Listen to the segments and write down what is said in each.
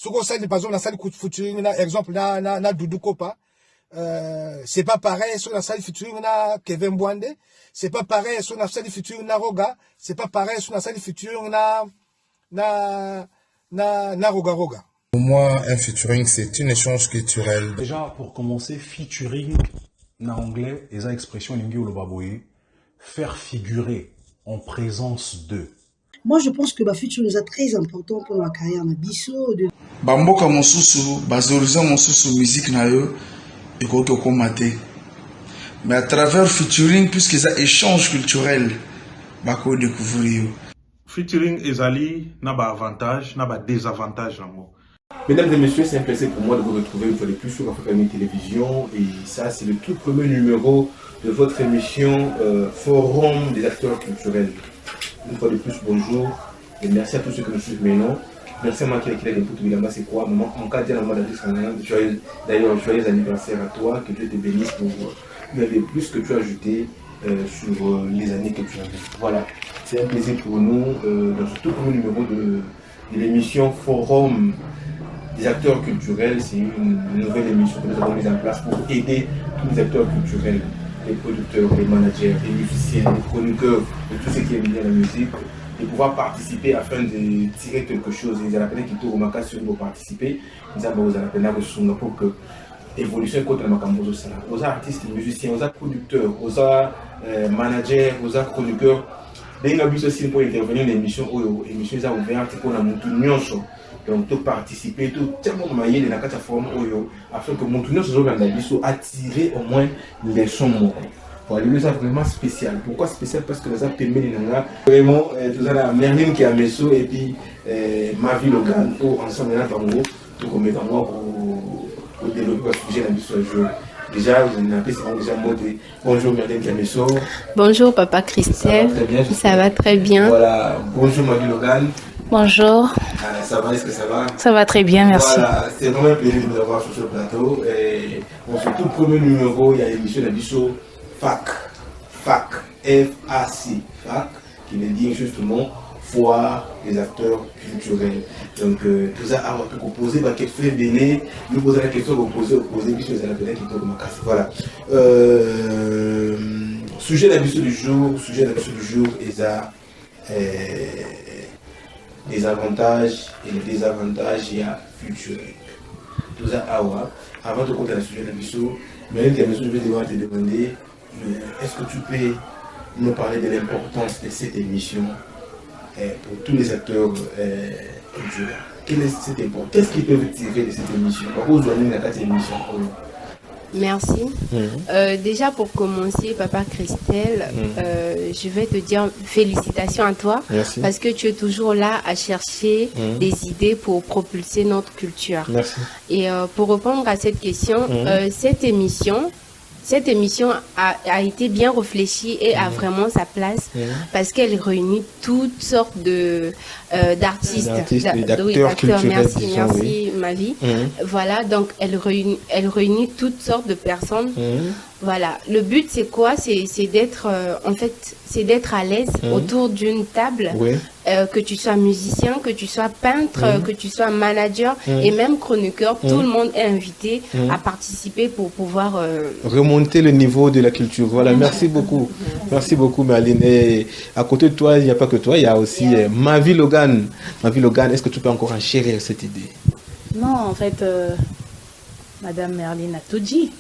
Ce qu'on sait, par exemple, la salle featuring, exemple, na Doudou Kopa. C'est pas pareil sur la salle featuring na Kevin Bwande. C'est pas pareil sur la salle featuring na Roga. C'est pas pareil sur la salle featuring na Roga Roga. Pour moi, un featuring, c'est une échange culturel. Déjà, pour commencer, featuring, en anglais, et ça expression lingue ou le baboué, faire figurer en présence d'eux. Moi, je pense que le featuring est très important pour ma carrière. Biso de Bamboka mosusu, bazoriza mosusu musique na yo, et ko maté. Mais à travers featuring, puisque ça échange culturel, bako découvrir. Featuring ezali n'a pas avantage, n'a pas désavantage en mot. Mesdames et messieurs, c'est un plaisir pour moi de vous retrouver une fois de plus sur Africa Télévision. Et ça, c'est le tout premier numéro de votre émission Forum des acteurs culturels. Une fois de plus, bonjour. Et merci à tous ceux qui nous suivent maintenant. Merci à moi qui est pour tout c'est quoi. Mon cas, d'ailleurs, joyeux anniversaire à toi. Que Dieu te bénisse pour le plus que tu as ajouté sur les années que tu as vécues. Voilà, c'est un plaisir pour nous dans ce tout premier numéro de l'émission Forum des acteurs culturels. C'est une nouvelle émission que nous avons mise en place pour aider tous les acteurs culturels, les producteurs, les managers, les musiciens, les chroniqueurs, de tout ce qui est lié à la musique, de pouvoir participer afin de tirer quelque chose. Ils ont appelé qui tourne au sur pour participer. Ils ont appelé pour que l'évolution contre la macambozo ça. Aux artistes, les musiciens, aux producteurs, aux managers, aux chroniqueurs. Dès que nous avons pour intervenir dans l'émission, l'émission est ouverte pour nous. Donc, tout participer, tout tellement maillé de la plateforme afin que mon tournoi soit attiré au moins les sons. Pour aller ça vraiment spécial. Pourquoi spécial? Parce que nous avons permis vraiment tout ça la Merlin qui a mis ça et puis ma vie Logan pour ensemble là tango tout comme moi pour développer le sujet dans ce jour. Déjà, vous n'avez pas déjà monté. Bonjour Merlin Kameso. Bonjour Papa Christelle. Ça va très bien. Voilà. Bonjour Marie Logan. Bonjour. Ça va, est-ce que ça va? Ça va très bien, merci. Voilà, c'est vraiment un plaisir de vous avoir sur ce plateau. Et dans ce tout premier numéro, il y a l'émission de Bisso FAC, F-A-C, FAC, qui veut dire justement Foire des acteurs culturels. Donc, tout ça, on peut poser la question délai, nous poser la question, opposer, Bisso, vous allez appeler qui tourne ma casse. Voilà. Sujet d'habitude du jour, et ça, les avantages et les désavantages il y a featuring. Tout ça, avant de compter la sujet de la mission, mais je vais devoir te demander, est-ce que tu peux nous parler de l'importance de cette émission pour tous les acteurs culturels? Quelle est cette importance? Qu'est-ce qu'ils peuvent tirer de cette émission? Pourquoi vous avez cette émission? Merci. Déjà pour commencer, Papa Christelle, je vais te dire félicitations à toi. Merci. Parce que tu es toujours là à chercher des idées pour propulser notre culture. Merci. Et pour répondre à cette question, cette émission a été bien réfléchie et a vraiment sa place parce qu'elle réunit toutes sortes d'artistes, d'acteurs culturels. Merci ma vie. Voilà, donc elle réunit toutes sortes de personnes. Voilà, le but c'est quoi? C'est d'être c'est d'être à l'aise autour d'une table, que tu sois musicien, que tu sois peintre, que tu sois manager et même chroniqueur, tout le monde est invité à participer pour pouvoir remonter le niveau de la culture. Voilà, merci beaucoup. Merci beaucoup Merlin. Et à côté de toi, il n'y a pas que toi, il y a aussi Mavi Logan. Mavi Logan, est-ce que tu peux encore enchérir cette idée? Non, en fait, Madame Merlin a tout dit,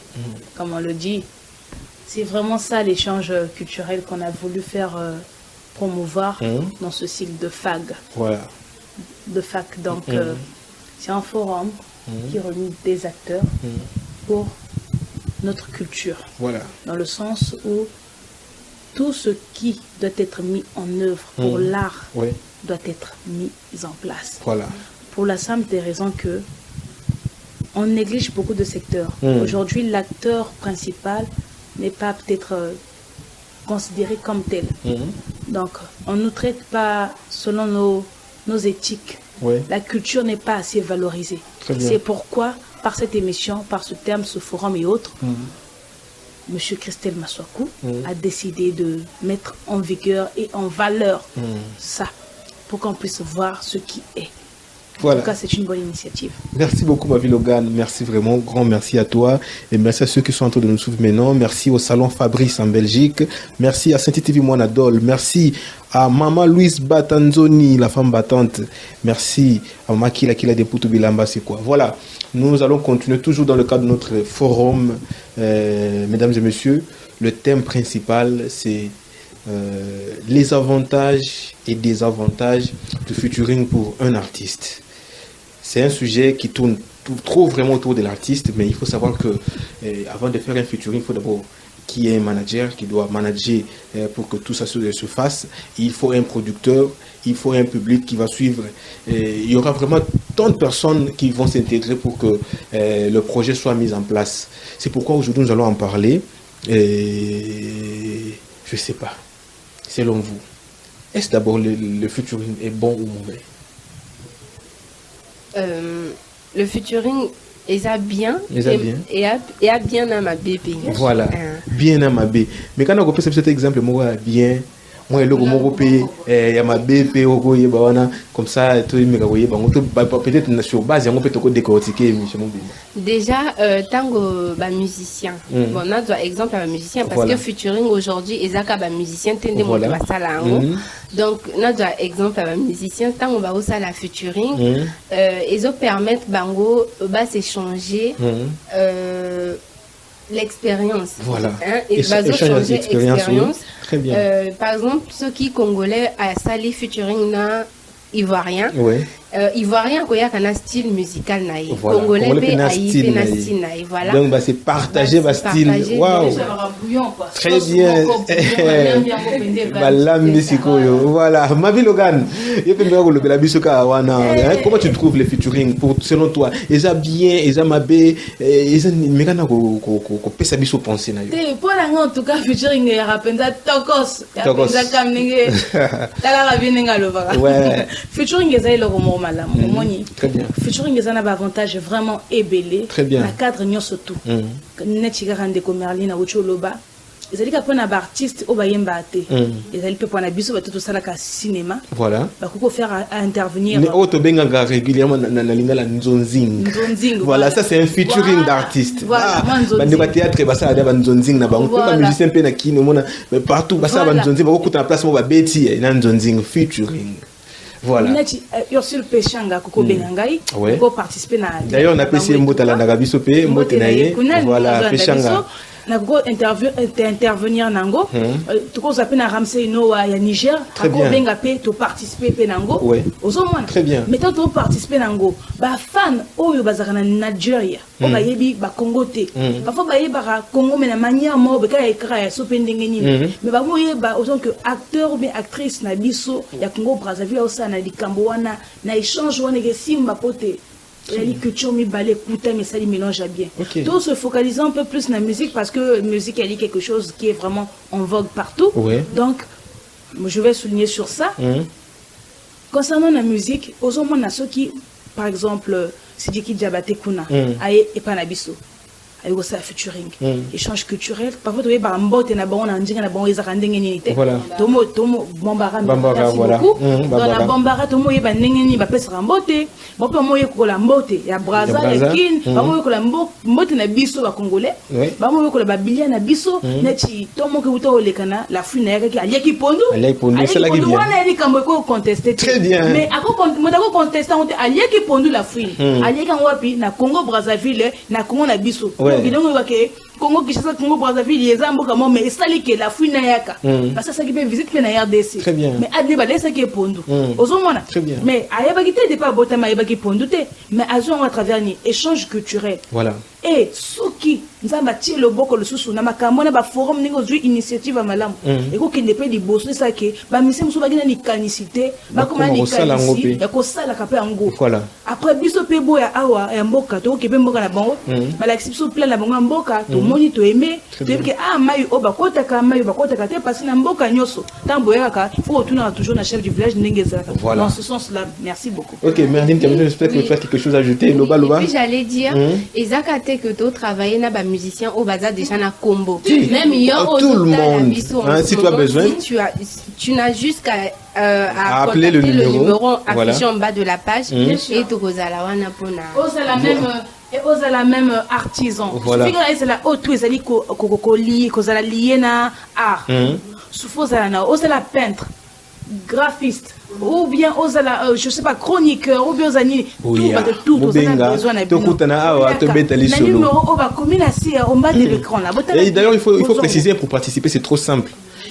comme on le dit. C'est vraiment ça l'échange culturel qu'on a voulu faire promouvoir dans ce cycle de FAG. Voilà. De FAC. Donc, c'est un forum qui réunit des acteurs pour notre culture. Voilà. Dans le sens où tout ce qui doit être mis en œuvre pour l'art doit être mis en place. Voilà. Pour la simple des raisons que on néglige beaucoup de secteurs. Aujourd'hui, l'acteur principal n'est pas peut-être considéré comme tel. Donc, on ne nous traite pas selon nos éthiques. La culture n'est pas assez valorisée. C'est pourquoi, par cette émission, par ce terme, ce forum et autres, M. Christelle Maswaku a décidé de mettre en vigueur et en valeur ça, pour qu'on puisse voir ce qui est. En tout cas, c'est une bonne initiative. Merci beaucoup, Mavi Logan. Merci vraiment. Grand merci à toi. Et merci à ceux qui sont en train de nous suivre maintenant. Merci au Salon Fabrice en Belgique. Merci à Saint-TV Moinadol. Merci à Maman Louise Batanzoni, la femme battante. Merci à Makila Kila de Poutubilamba, c'est quoi. Voilà. Nous allons continuer toujours dans le cadre de notre forum. Mesdames et messieurs, le thème principal, c'est les avantages et désavantages du featuring pour un artiste. C'est un sujet qui tourne trop vraiment autour de l'artiste, mais il faut savoir que avant de faire un featuring, il faut d'abord qu'il y ait un manager qui doit manager pour que tout ça se fasse. Il faut un producteur, il faut un public qui va suivre. Il y aura vraiment tant de personnes qui vont s'intégrer pour que le projet soit mis en place. C'est pourquoi aujourd'hui nous allons en parler. Je ne sais pas, selon vous, est-ce d'abord le featuring est bon ou mauvais? Le featuring est bien et a bien à ma bébé. Voilà, bien à ma bébé. Mais quand on peut cet exemple, moi bien, moi le mot il y a ma bébé comme ça peut-être sur base on peut te décortiquer. Déjà tango ba musicien. Bon on a exemple à musicien parce que featuring aujourd'hui ezaka ba musicien tende mo ba sala donc on a exemple à musicien tango ba osala featuring ezo permettre bango ba s'échanger l'expérience. Voilà. Et changer l'expérience. Très bien. Par exemple, ceux qui congolais à sali featuring na ivoirien. Ouais. Ivoirien quoi y a un style musical naïf. Voilà. Congolais a style naïf. Voilà. Donc bah c'est partager bah style. Waouh. Très bien. Voilà. Mavi Logan. Comment tu trouves les featuring pour selon toi? Eza bien, eza mabé, eza mekana ko pesa biso penser na yo. Pour en tout cas featuring ya rapenza tokos. Ya penza kamninge. Tala rabininga lova. Ouais. Featuring eza le romo. Très bien. Featuring les avantages vraiment ébélés. Très bien. La cadre n'y surtout. Netiga rande ko Merlin Aucho Loba. Ils allaient qu'après un artiste au bayemba até. Ils allaient pour un biso tout ça la cinéma. Voilà. Bah qu'on faire intervenir. Mais auto benga régulièrement na lingala nzonzing. Voilà, ça c'est un featuring d'artiste. Voilà. Bande ba théâtre ba ça ba nzonzing na ba. On peut pas musicien pe na kino mona mais partout ba ça ba nzonzing ba ko na place mo ba beti na nzonzing featuring. Voilà. Ursule Pechanga Koko Benangai pour participer na. D'ailleurs on a apprécié Mbotala na Gabiso pe Mbotenaye. Voilà Pechanga. Na go intervenir nango. Tu ko zape na Ramsey Noah ya Niger. Ako benga pe to participer pe nango. Ozomona. Très bien. Mais tant to participer nango. Ba fan oyo bazaka na Nigeria. O ba yebi ba Congo te. Parfois ba yeba Congo mais na manière mo be ka ekra ya so pendenge ni. Mais ba mo yeba autant que acteur ou bien actrice na biso ya Congo Brazzaville au na likambo wana na échange wana ke simba pote la culture mi balé écouter mais ça les mélange bien. Donc se focaliser un peu plus na musique parce que musique elle est quelque chose qui est vraiment en vogue partout. Donc je vais souligner sur ça. Concernant la musique, aux hommes na ceux qui par exemple Sidiki Diabaté Kuna aye epanabiso aye ko sa featuring échange culturel parfois tu ba mbote na bon na ndinga na bon ezaka ndenge ni te tomo bombara voilà dans la bombara tomo yeba ndenge ni ba pesa mbote bo pe mo yeko la mbote ya braza ya kin ba mo yeko la mbote na biso ba congolais ba mo yeko la ba bilia na biso neti tomo ke uto lekana la fui na yaka ki alieki pondu c'est la qui vient wana eli kambo ko contester très bien mais ako contester on alieki pondu la fui alieki wapi na Congo Brazzaville na Congo na biso donc Congo Kinshasa Congo Brazzaville les amboka mo mais sali que la fouine yaka parce que ça qui peut visiter na RDC mais adne ba laisse que pondu ozomona mais ayeba ki te pas botama ayeba ki pondu te mais azo à travers ni échange culturel voilà et soki nzamba tie le boko le susu na makambo na ba forum ningo zui initiative malamu et ko kende pe di bosso ça que ba mise musu ba gina ni canicité ba koma ni canicité ya ko sala ka pe ngo voilà après biso pe boya awa ya mboka to ke pe mboka na bango ba la biso plein na bango mboka to moni to aimer to que ah mayu o ba kota ka mayu ba kota ka te parce na mboka nyoso tambo yaka faut retourner toujours na chef du village ndengeza dans ce sens là merci beaucoup. OK Merlin j'espère que tu as quelque chose à ajouter loba oui j'allais dire Isaac que tu travailles travailler na ba musicien au bazar déjà na combo. Même tout le monde. Si tu as besoin, tu n'as juste qu'à appeler le numéro affiché en bas de la page et tu kozala wana pona. Et aux la même artisan. Voilà. C'est la haute ezali kokoli kozala lié na art. Soufozala na ozala peintre, graphiste ou bien ozala je sais pas chroniqueur ou bien ozani tout ozala besoin na tokutana awa tobeta lisolo. Le numéro oba komina si en bas de l'écran là. Et d'ailleurs il faut préciser pour participer, c'est trop simple.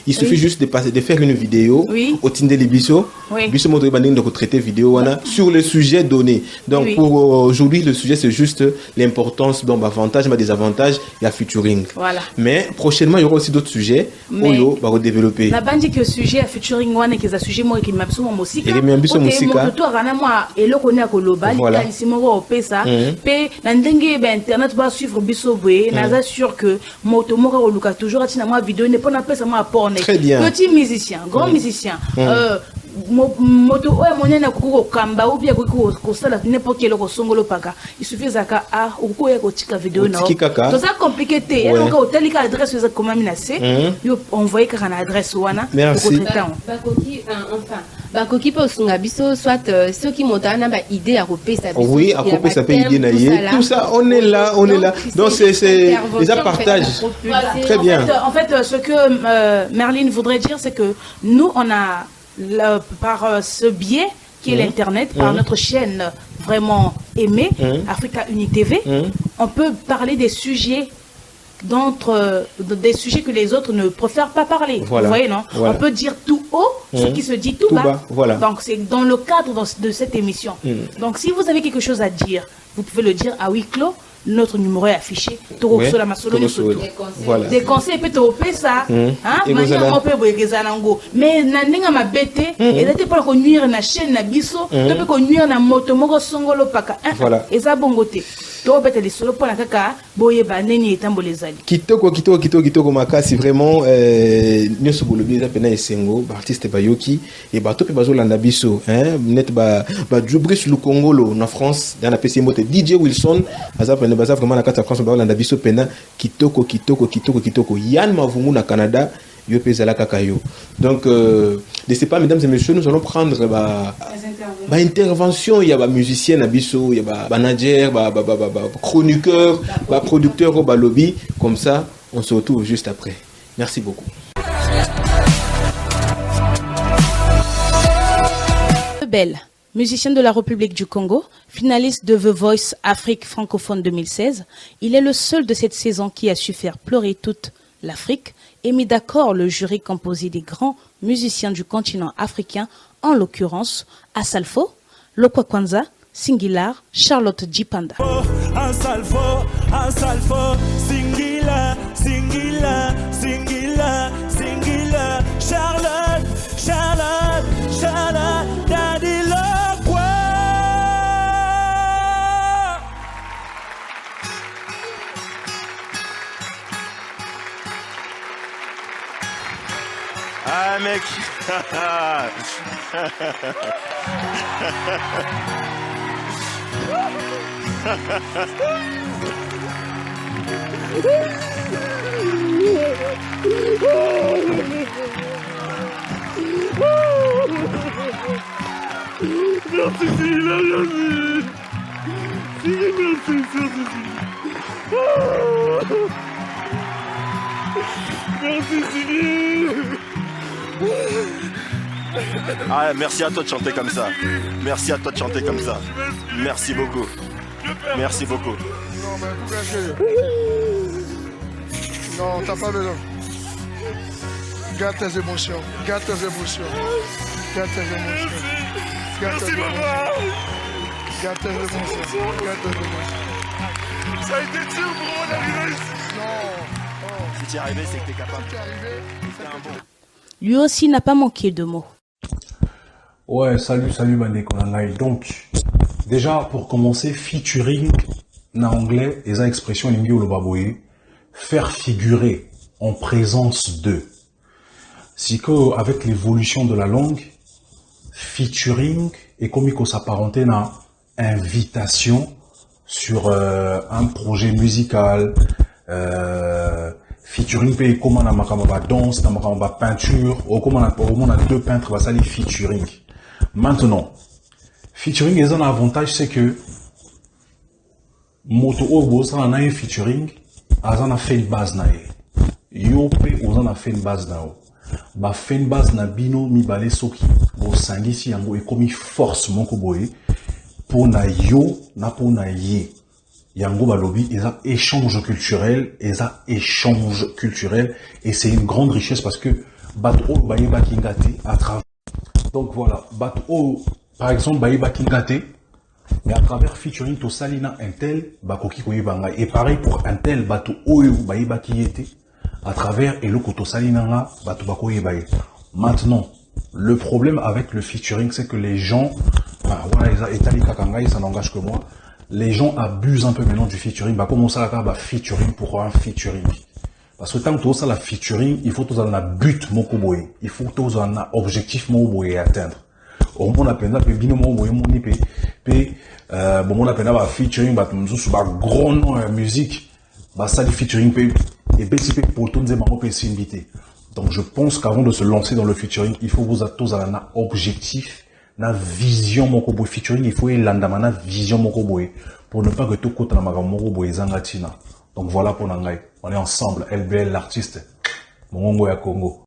Il suffit juste de faire une vidéo au Tinde Libiso. Biso moto banding de traiter vidéo wana sur le sujet donné. Donc pour aujourd'hui le sujet c'est juste l'importance donc avantages mais désavantages il y a featuring. Voilà. Mais prochainement il y aura aussi d'autres sujets oyo ba développer. La bandi que sujet à featuring wana que za sujet moi qui m'a besoin musique. Et même biso musique. To rana moi eloko ne akoloba likanisi moko opesa pe na ndenge ba internet ba suivre biso boye na za sûr que moto moko oluka toujours atina moi vidéo ne pas na pesa moi apport. Très bien. Petit musicien, grand musicien, moto oya monene kuko kamba ou bien kuko sala n'importe quel songolo paka. Il suffit zaka ou ya ko tika vidéo na. To ça compliqué té. Et donc hôtel ka adresse za comment menacé. Yo envoyer ka na adresse wana. Merci. Bakoki enfin bakoki po sunga biso soit ceux qui montent na ba idée à repérer biso. Oui, à couper ça peut idée na yé. Tout ça on est là. Donc c'est les partage. Très bien. En fait ce que Merline voudrait dire c'est que nous on a par ce biais qui est l'internet, par notre chaîne vraiment aimée, Africa Uni TV, on peut parler des sujets des sujets que les autres ne préfèrent pas parler. Voilà. Vous voyez, non? Voilà. On peut dire tout haut ce qui se dit tout bas. Voilà. Donc c'est dans le cadre de cette émission. Donc si vous avez quelque chose à dire, vous pouvez le dire à huis clos. Notre numéro est affiché. Voilà. Des conseils peut être ça. Mais n'andenga ma bête et là pas qu'on nuire na chaîne na biso, tu peux qu'on nuire na moto moko songolo paka. Voilà. Et ça bongote. To bête les solo pour la kaka boye baneni etambo les ali. Kitoko makasi vraiment nyoso bolobi za pena esengo artiste bayoki et bato pe bazolanda biso net ba Djoubris Lukongolo na France dans la PC mote DJ Wilson azapene baza vraiment na kata France bazolanda biso pena kitoko Yann Mavungu na Canada yo pezala kaka yo. Donc je sais pas mesdames et messieurs, nous allons prendre intervention, il y a ba musicien na biso, il y a ba manager, ba chroniqueur, ba producteur ba lobby comme ça, on se retrouve juste après. Merci beaucoup. Belle, musicien de la République du Congo, finaliste de The Voice Afrique francophone 2016, il est le seul de cette saison qui a su faire pleurer toute l'Afrique et mis d'accord le jury composé des grands musiciens du continent africain, en l'occurrence Asalfo, Lokwa Kwanza, Singular, Charlotte Djipanda. Asalfo, Singular, Charlotte, Daddy Lokwa. Ah mec. Merci Céline, merci Céline. Ah, merci à toi de chanter comme ça. Merci à toi de chanter comme ça. Merci beaucoup. Merci beaucoup. Non, mais non, t'as pas besoin. Garde tes émotions. Garde tes émotions. Garde tes émotions. Garde tes émotions. Garde tes émotions. Garde tes émotions. Ça a été dur pour moi d'arriver ici. Non. Si tu es arrivé, c'est que tu es capable. Si tu es arrivé, c'est un bon. Lui aussi n'a pas manqué de mots. Ouais, salut Bandeko. Donc, déjà, pour commencer, featuring, na anglais, et ça expression lingi ou le baboye, faire figurer en présence de. C'est que, avec l'évolution de la langue, featuring est comme il s'apparentait à invitation sur un projet musical, featuring pe comment na makamba danse, na makamba peinture, ou comment on a deux peintres va sali featuring. Maintenant, featuring est un avantage, c'est que moto obo ça na un featuring, azana fait une base na yo pe ozana fait une base na o. Ba fait une base na bino mi balé soki bo sangisi yango e komi force moko boye pour na yo na pour na ye. Yango balobi eza échange culturel, et c'est une grande richesse parce que bato baye bakingate à travers. Donc voilà, bato par exemple baye bakingate mais à travers featuring to salina intel bakoki koyebanga et pareil pour intel bato oyo baye bakiyete à travers et le koto salina nga bato bakoyebaye. Maintenant, le problème avec le featuring c'est que les gens voilà, Etali Kakanga, ça n'engage que moi. Les gens abusent un peu maintenant du featuring. Bah, comment ça la featuring pour un featuring? Parce que tant que tu as la featuring, il faut que tu aies un but mokoboy. Il faut que tu aies un objectif mokoboy à atteindre. Au moins, on a peine à bien mokoboy, mon IP. Bon, on a peine à featuring, bah, tu sur bah, grand nom musique. Bah, ça, le featuring, et BCP pour tout le monde, c'est invité. Donc, je pense qu'avant de se lancer dans le featuring, il faut que vous ayez un objectif. Na vision mokoboy featuring, il faut l'andamana vision mokoboy pour ne pas que tout côté na magamu mokoboy zangatina. Donc voilà pour nangai, on est ensemble, LBL l'artiste, Mongongo ya Congo.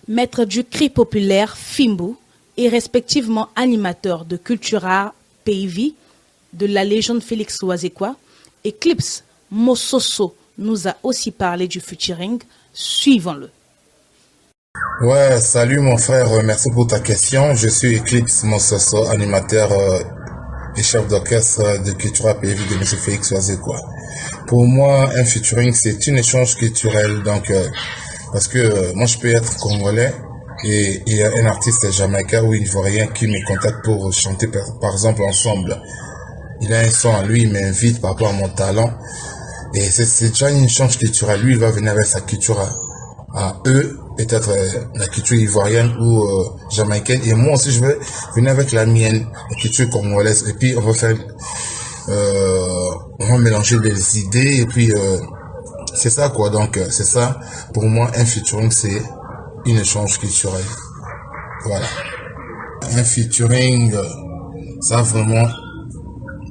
Maître du cri populaire Fimbu et respectivement animateur de Cultura PIV de la légende Félix Oazekwa, Eclipse Mososo nous a aussi parlé du featuring. Suivons-le. Ouais, salut mon frère, merci pour ta question. Je suis Eclipse Mososo, animateur et chef d'orchestre de Cultura PIV de M. Félix Oazekwa. Pour moi, un featuring, c'est un échange culturel, donc parce que moi je peux être congolais et il y a un artiste jamaïcain ou ivoirien qui me contacte pour chanter par exemple ensemble. Il a un son à lui, il m'invite par rapport à mon talent et c'est déjà une échange culturelle. Lui il va venir avec sa culture à eux, peut-être la culture ivoirienne ou jamaïcaine, et moi aussi je vais venir avec la mienne, la culture congolaise, et puis on va faire on va mélanger les idées et puis c'est ça quoi, donc c'est ça pour moi un featuring, c'est une échange culturel. Voilà, un featuring ça a vraiment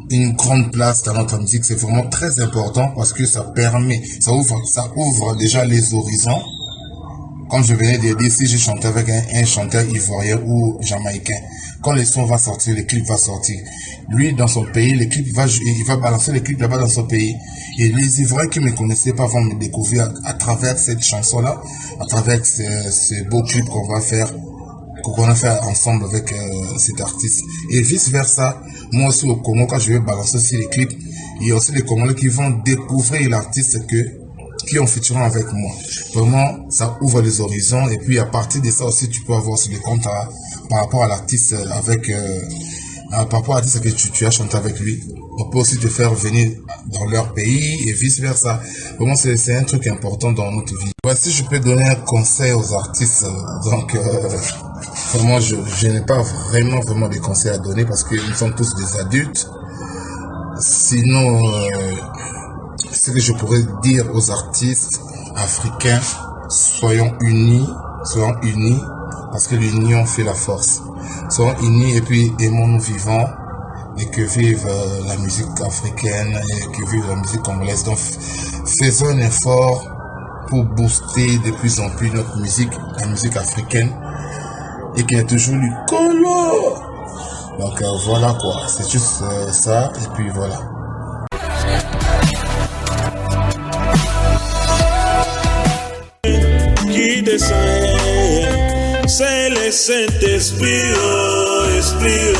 une grande place dans notre musique, c'est vraiment très important parce que ça permet, ça ouvre déjà les horizons. Comme je venais de dire, si je chantais avec un chanteur ivoirien ou jamaïcain, quand le son va sortir, le clip va sortir. Lui, dans son pays, il va balancer le clip là-bas dans son pays. Et les Ivoiriens qui ne me connaissaient pas vont me découvrir à travers cette chanson-là, à travers ce beau clip qu'on va faire ensemble avec cet artiste. Et vice-versa, moi aussi au Congo, quand je vais balancer aussi les clips, il y a aussi les Congolais qui vont découvrir l'artiste qui ont featuring avec moi. Vraiment, ça ouvre les horizons et puis à partir de ça aussi, tu peux avoir aussi des comptes par rapport à l'artiste par rapport à l'artiste que tu as chanté avec lui. On peut aussi te faire venir dans leur pays et vice versa. Vraiment, c'est un truc important dans notre vie. Si je peux donner un conseil aux artistes, donc vraiment, je n'ai pas vraiment des conseils à donner parce que nous sommes tous des adultes. Sinon, ce que je pourrais dire aux artistes africains, soyons unis, parce que l'union fait la force. Soyons unis et puis aimons-nous vivants et que vive la musique africaine et que vive la musique congolaise. Donc faisons un effort pour booster de plus en plus notre musique, la musique africaine, et qu'il y a toujours du colo. Donc voilà quoi, c'est juste ça et puis voilà. Qui descend, c'est le Saint-Esprit, Esprit.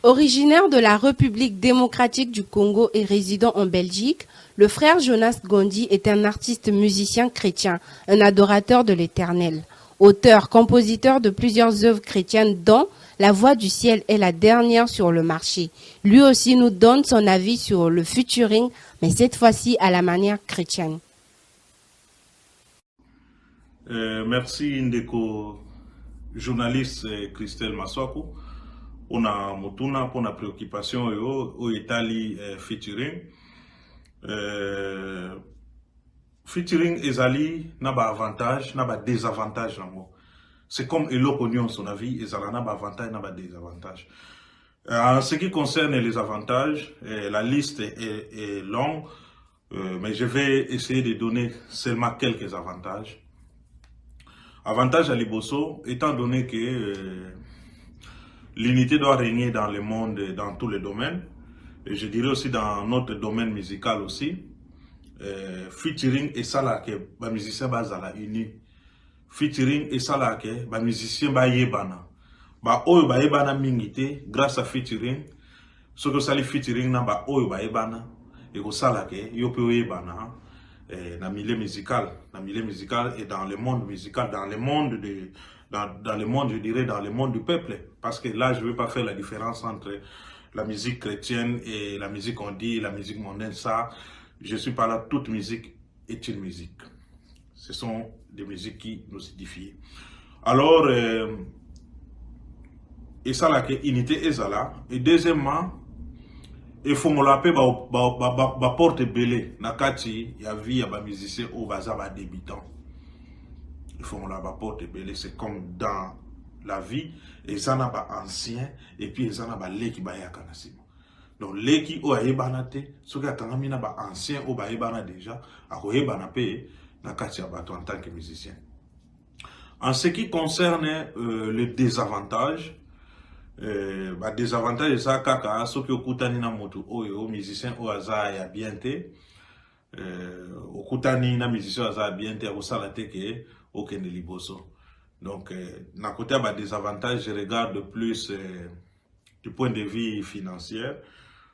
Originaire de la République démocratique du Congo et résident en Belgique, le frère Jonas Gondi est un artiste musicien chrétien, un adorateur de l'Éternel. Auteur, compositeur de plusieurs œuvres chrétiennes dont La Voix du Ciel est la dernière sur le marché. Lui aussi nous donne son avis sur le featuring, mais cette fois-ci à la manière chrétienne. Merci Ndeko, journaliste Christelle Maswako. On a motuna pour la préoccupation au Italie featuring. Featuring ezali n'a pas avantage, n'a pas désavantage là-bas. C'est comme Eloko Nyon son avis, ezala n'a pas avantage, n'a pas désavantage. En ce qui concerne les avantages, la liste est longue, mais je vais essayer de donner seulement quelques avantages. Avantage à Liboso, étant donné que l'unité doit régner dans le monde, dans tous les domaines, et je dirais aussi dans notre domaine musical aussi, featuring et ça là que les musiciens bazala unis. Featuring et ça là que les musiciens ba yebana. Ba oyo ba yebana mingité grâce à featuring. Ce que ça les featuring na ba oyo ba yebana et ko ça là que yo pe yebana na milieu musical et dans le monde musical, dans le monde je dirais dans le monde du peuple, parce que là je ne veux pas faire la différence entre la musique chrétienne et la musique on dit, la musique mondaine, ça je suis pas là, toute musique est une musique, ce sont des musiques qui nous édifient. Alors et ça là que unité est là, et deuxièmement il faut me l'appeler ba porte belé nakati ya vie ya ba musicien au baza ba débutant. Il faut me la porte belé, c'est comme dans la vie et ça n'a pas ancien et puis ça n'a pas leki ba ya kanasimo. Donc leki o ayebana te soki atangami na ba ancien o ba yebana déjà akoyebana pe nakati ya bato en tant que musicien. En ce qui concerne les désavantages, désavantage ça kaka soki okutani na moto oyo musicien o aza ya bien te okutani na musicien aza bien te akosala te ke okende liboso. Donc na côté ba désavantage je regarde plus du point de vue financier.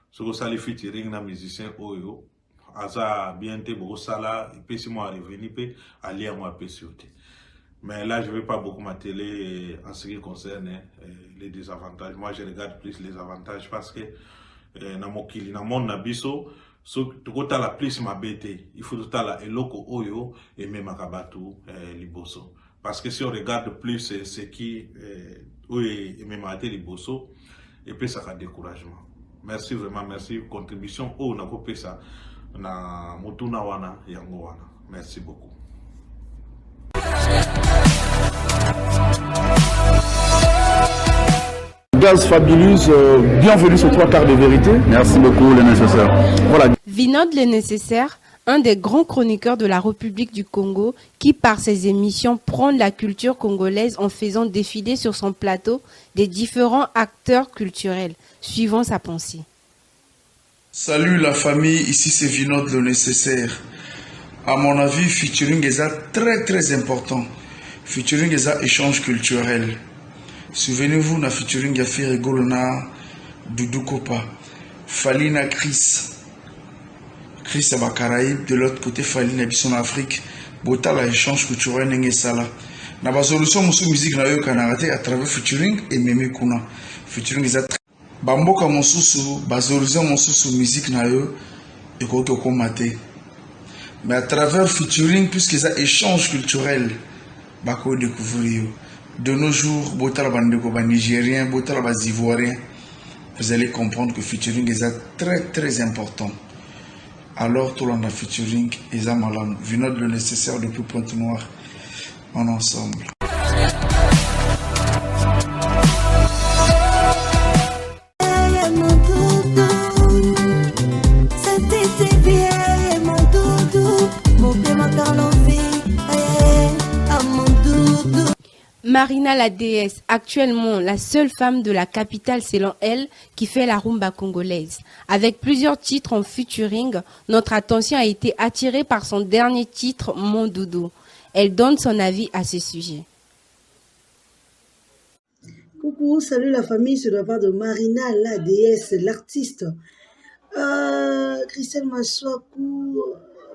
Soki osali featuring na musicien oyo aza bien te bokosala epesi mwa revenu pe alia mwa pesi yo te. Mais là, je ne vais pas beaucoup m'atteler en ce qui concerne les désavantages. Moi, je regarde plus les avantages parce que dans mon monde, nabiso, tout la plus ma bête, il faut tout la eloko oyo et même akabatu liboso. Parce que si on regarde plus ce qui et même à liboso, et puis ça a découragement. Merci vraiment, merci contribution au na kopé ça na mutuna wana yango wana. Merci beaucoup. Gaz Fabulous, bienvenue sur 3 quarts de vérité. Merci beaucoup, le nécessaire. Voilà. Vinod le nécessaire, un des grands chroniqueurs de la République du Congo, qui par ses émissions prône la culture congolaise en faisant défiler sur son plateau des différents acteurs culturels, suivant sa pensée. Salut la famille, ici c'est Vinod le nécessaire. À mon avis, featuring est très très important. Featuring est un échange culturel. Souvenez-vous, na featuring a fait rigolona Doudou Kopa, Falina Chris à Caraïbes, de l'autre côté Falina en Afrique. Bota la échange culturel n'engé sala. Na ba solution musu musique na yo kanarate à travers featuring et meme kuna. Featuring est très bamboka mususu, ba solution mususu musique na yo et ko komate. Mais à travers featuring, puisque ça échange culturel, bako découvrir. De nos jours, botal bandeko ba nigérien, botal ba ivoirien, vous allez comprendre que featuring est très très important. Alors tout le monde a featuring et ça malam. Vinod le nécessaire depuis Pointe-Noire en ensemble. Marina la déesse, actuellement la seule femme de la capitale selon elle, qui fait la rumba congolaise. Avec plusieurs titres en featuring, notre attention a été attirée par son dernier titre, Mon Doudou. Elle donne son avis à ce sujet. Coucou, salut la famille, c'est de la part de Marina la déesse, l'artiste. Christelle Maswaku,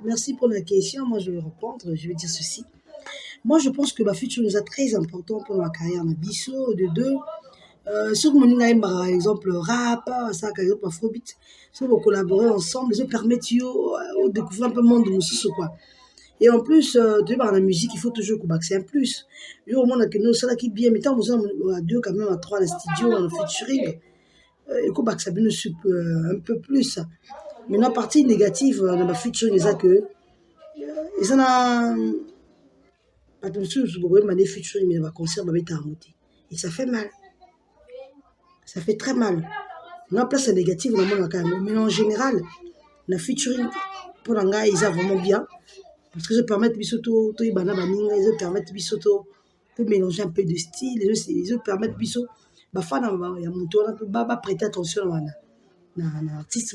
merci pour la question. Moi, je vais répondre, je vais dire ceci. Moi, je pense que ma future nous est très important pour ma carrière. Bisso, de deux, Ceux qui m'ont par exemple rap, ça, par exemple afrobeat, ceux qui collaborer ensemble, ils permettent de découvrir un peu le monde de musique quoi. Et en plus, tu vois, dans la musique, il faut toujours que c'est un plus. Yo, au monde que nous, ça qui bien, mais tant besoin à 2 quand même à 3 dans le studio, dans le featuring, et que ça nous un peu plus. Mais la partie négative dans le featuring, c'est que ils en a pas de choses, vous voyez, mais featuring, mais le concert va être arrêté. Et ça fait mal. Ça fait très mal. La place négative, on a quand même. Mais en général, le featuring, pour l'anga, ils ont vraiment bien. Parce que ça permet de permettre de mélanger un peu de style. Ils permettent de prêter attention à l'artiste.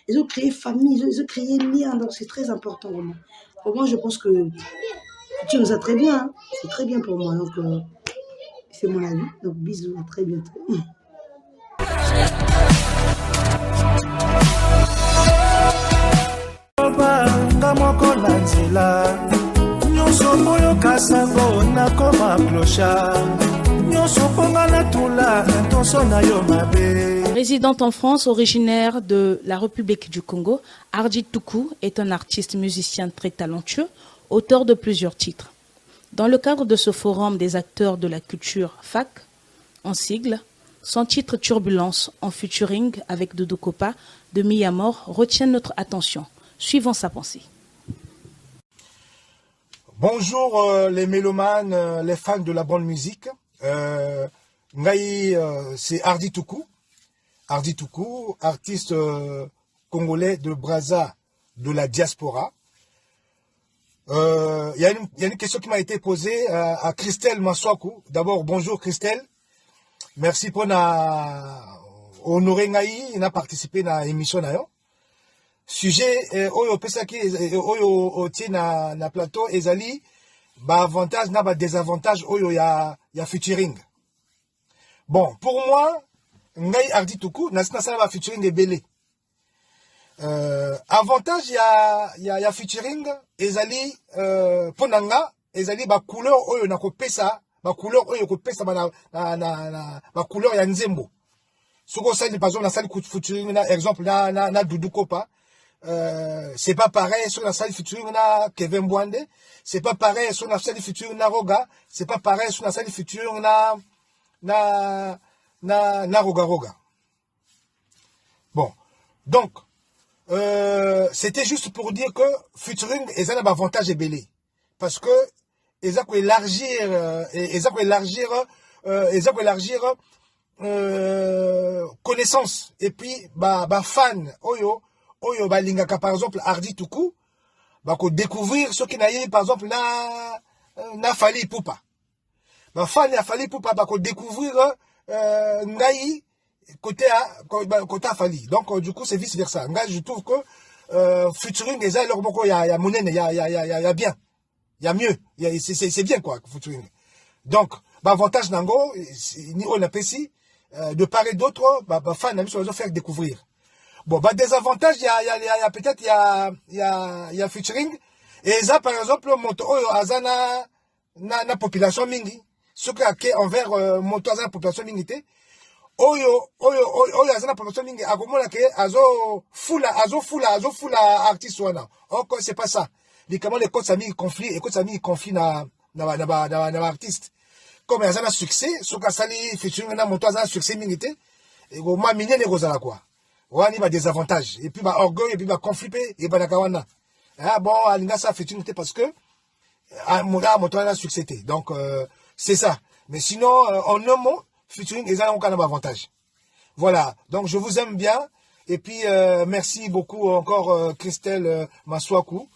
Ils ont créé famille, ils ont créé lien. Donc c'est très important. Vraiment. Pour moi, je pense que tu nous as très bien. Hein. C'est très bien pour moi. Donc, c'est mon avis. Donc, bisous. À très bientôt. Résidente en France, originaire de la République du Congo, Hardy Toukou est un artiste musicien très talentueux, auteur de plusieurs titres. Dans le cadre de ce forum des acteurs de la culture FAC, en sigle, son titre Turbulence en featuring avec Doudou Kopa de Miyamor retient notre attention. Suivons sa pensée. Bonjour les mélomanes, les fans de la bonne musique. C'est Hardy Toukou. Hardy Toukou, artiste congolais de Brazza, de la diaspora. Il y a une question qui m'a été posée à Christelle Maswaku. D'abord, bonjour Christelle. Merci pour honorer Ngaï, il a participé à l'émission. Sujet, oyo pesaki, oyo tie na plateau, ezali, ba avantage, na ba désavantage, oyo ya featuring. Bon, pour moi, Ngaï Hardy Toukou, na sala ba featuring de belé. Avantage ya featuring, ezali, ponanga, ezali ba couleur oyo na kopesa, ba couleur oyo kopesa ba couleur ya nzembo. Soko sali, par exemple, na sali featuring, na exemple, na Doudou Kopa, c'est pas pareil sur la salle featuring na Kevin Bwande, c'est pas pareil sur la salle featuring na Roga, c'est pas pareil sur la salle featuring na Roga. Bon, donc c'était juste pour dire que featuring est un avantage belé parce que ils ont élargir connaissance et puis ba fan oyo balingaka par exemple Hardy Toukou bako découvrir ce qui n'a par exemple na Fally Ipupa ba fan ya Fally Ipupa bako découvrir ngai côté Fally. Donc du coup c'est vice versa. Ngai je trouve que featuring les leur boko ya monene ya bien. Il y a mieux, c'est bien quoi featuring. Donc ba avantage nango ni on apprécie de part et d'autre ba fan même sur les faire découvrir. Bon, bah, des avantages, il y a peut-être, il y a featuring. Et ça, par exemple, moto, azana, na population mingi. Ce qui a envers, moto, azana, population mingi, oyo, azana, population mingi, agomona, azo fula, artiste, wana. Encore, c'est pas ça. Comment les codes amis conflit, et codes amis conflit na artiste. Comme azana succès, ce qui a sali featuring, na moto, azana succès mingi, et go, ma mine, les gozala, quoi. Ouais, il y a des avantages. Et puis, bah, orgueil, et puis, bah, conflit, et bah, nakawana. Ah, bon, alinga, ça fait une parce que, mon a succès. Donc, c'est ça. Mais sinon, en un mot, featuring, ils ont aucun avantage. Voilà. Donc, je vous aime bien. Et puis, merci beaucoup encore, Christelle Maswaku,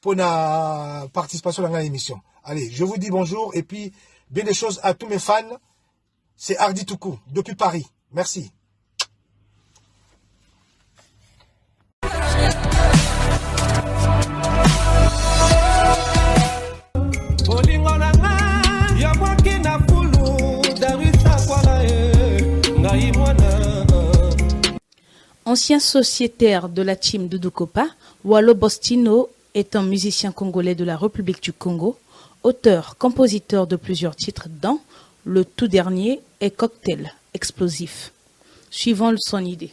pour la participation dans l'émission. Allez, je vous dis bonjour. Et puis, bien des choses à tous mes fans. C'est Hardy Toukou, depuis Paris. Merci. Ancien sociétaire de la team Doudou Kopa, Wallo Bostino est un musicien congolais de la République du Congo, auteur, compositeur de plusieurs titres dont le tout dernier et cocktail explosif, suivant son idée.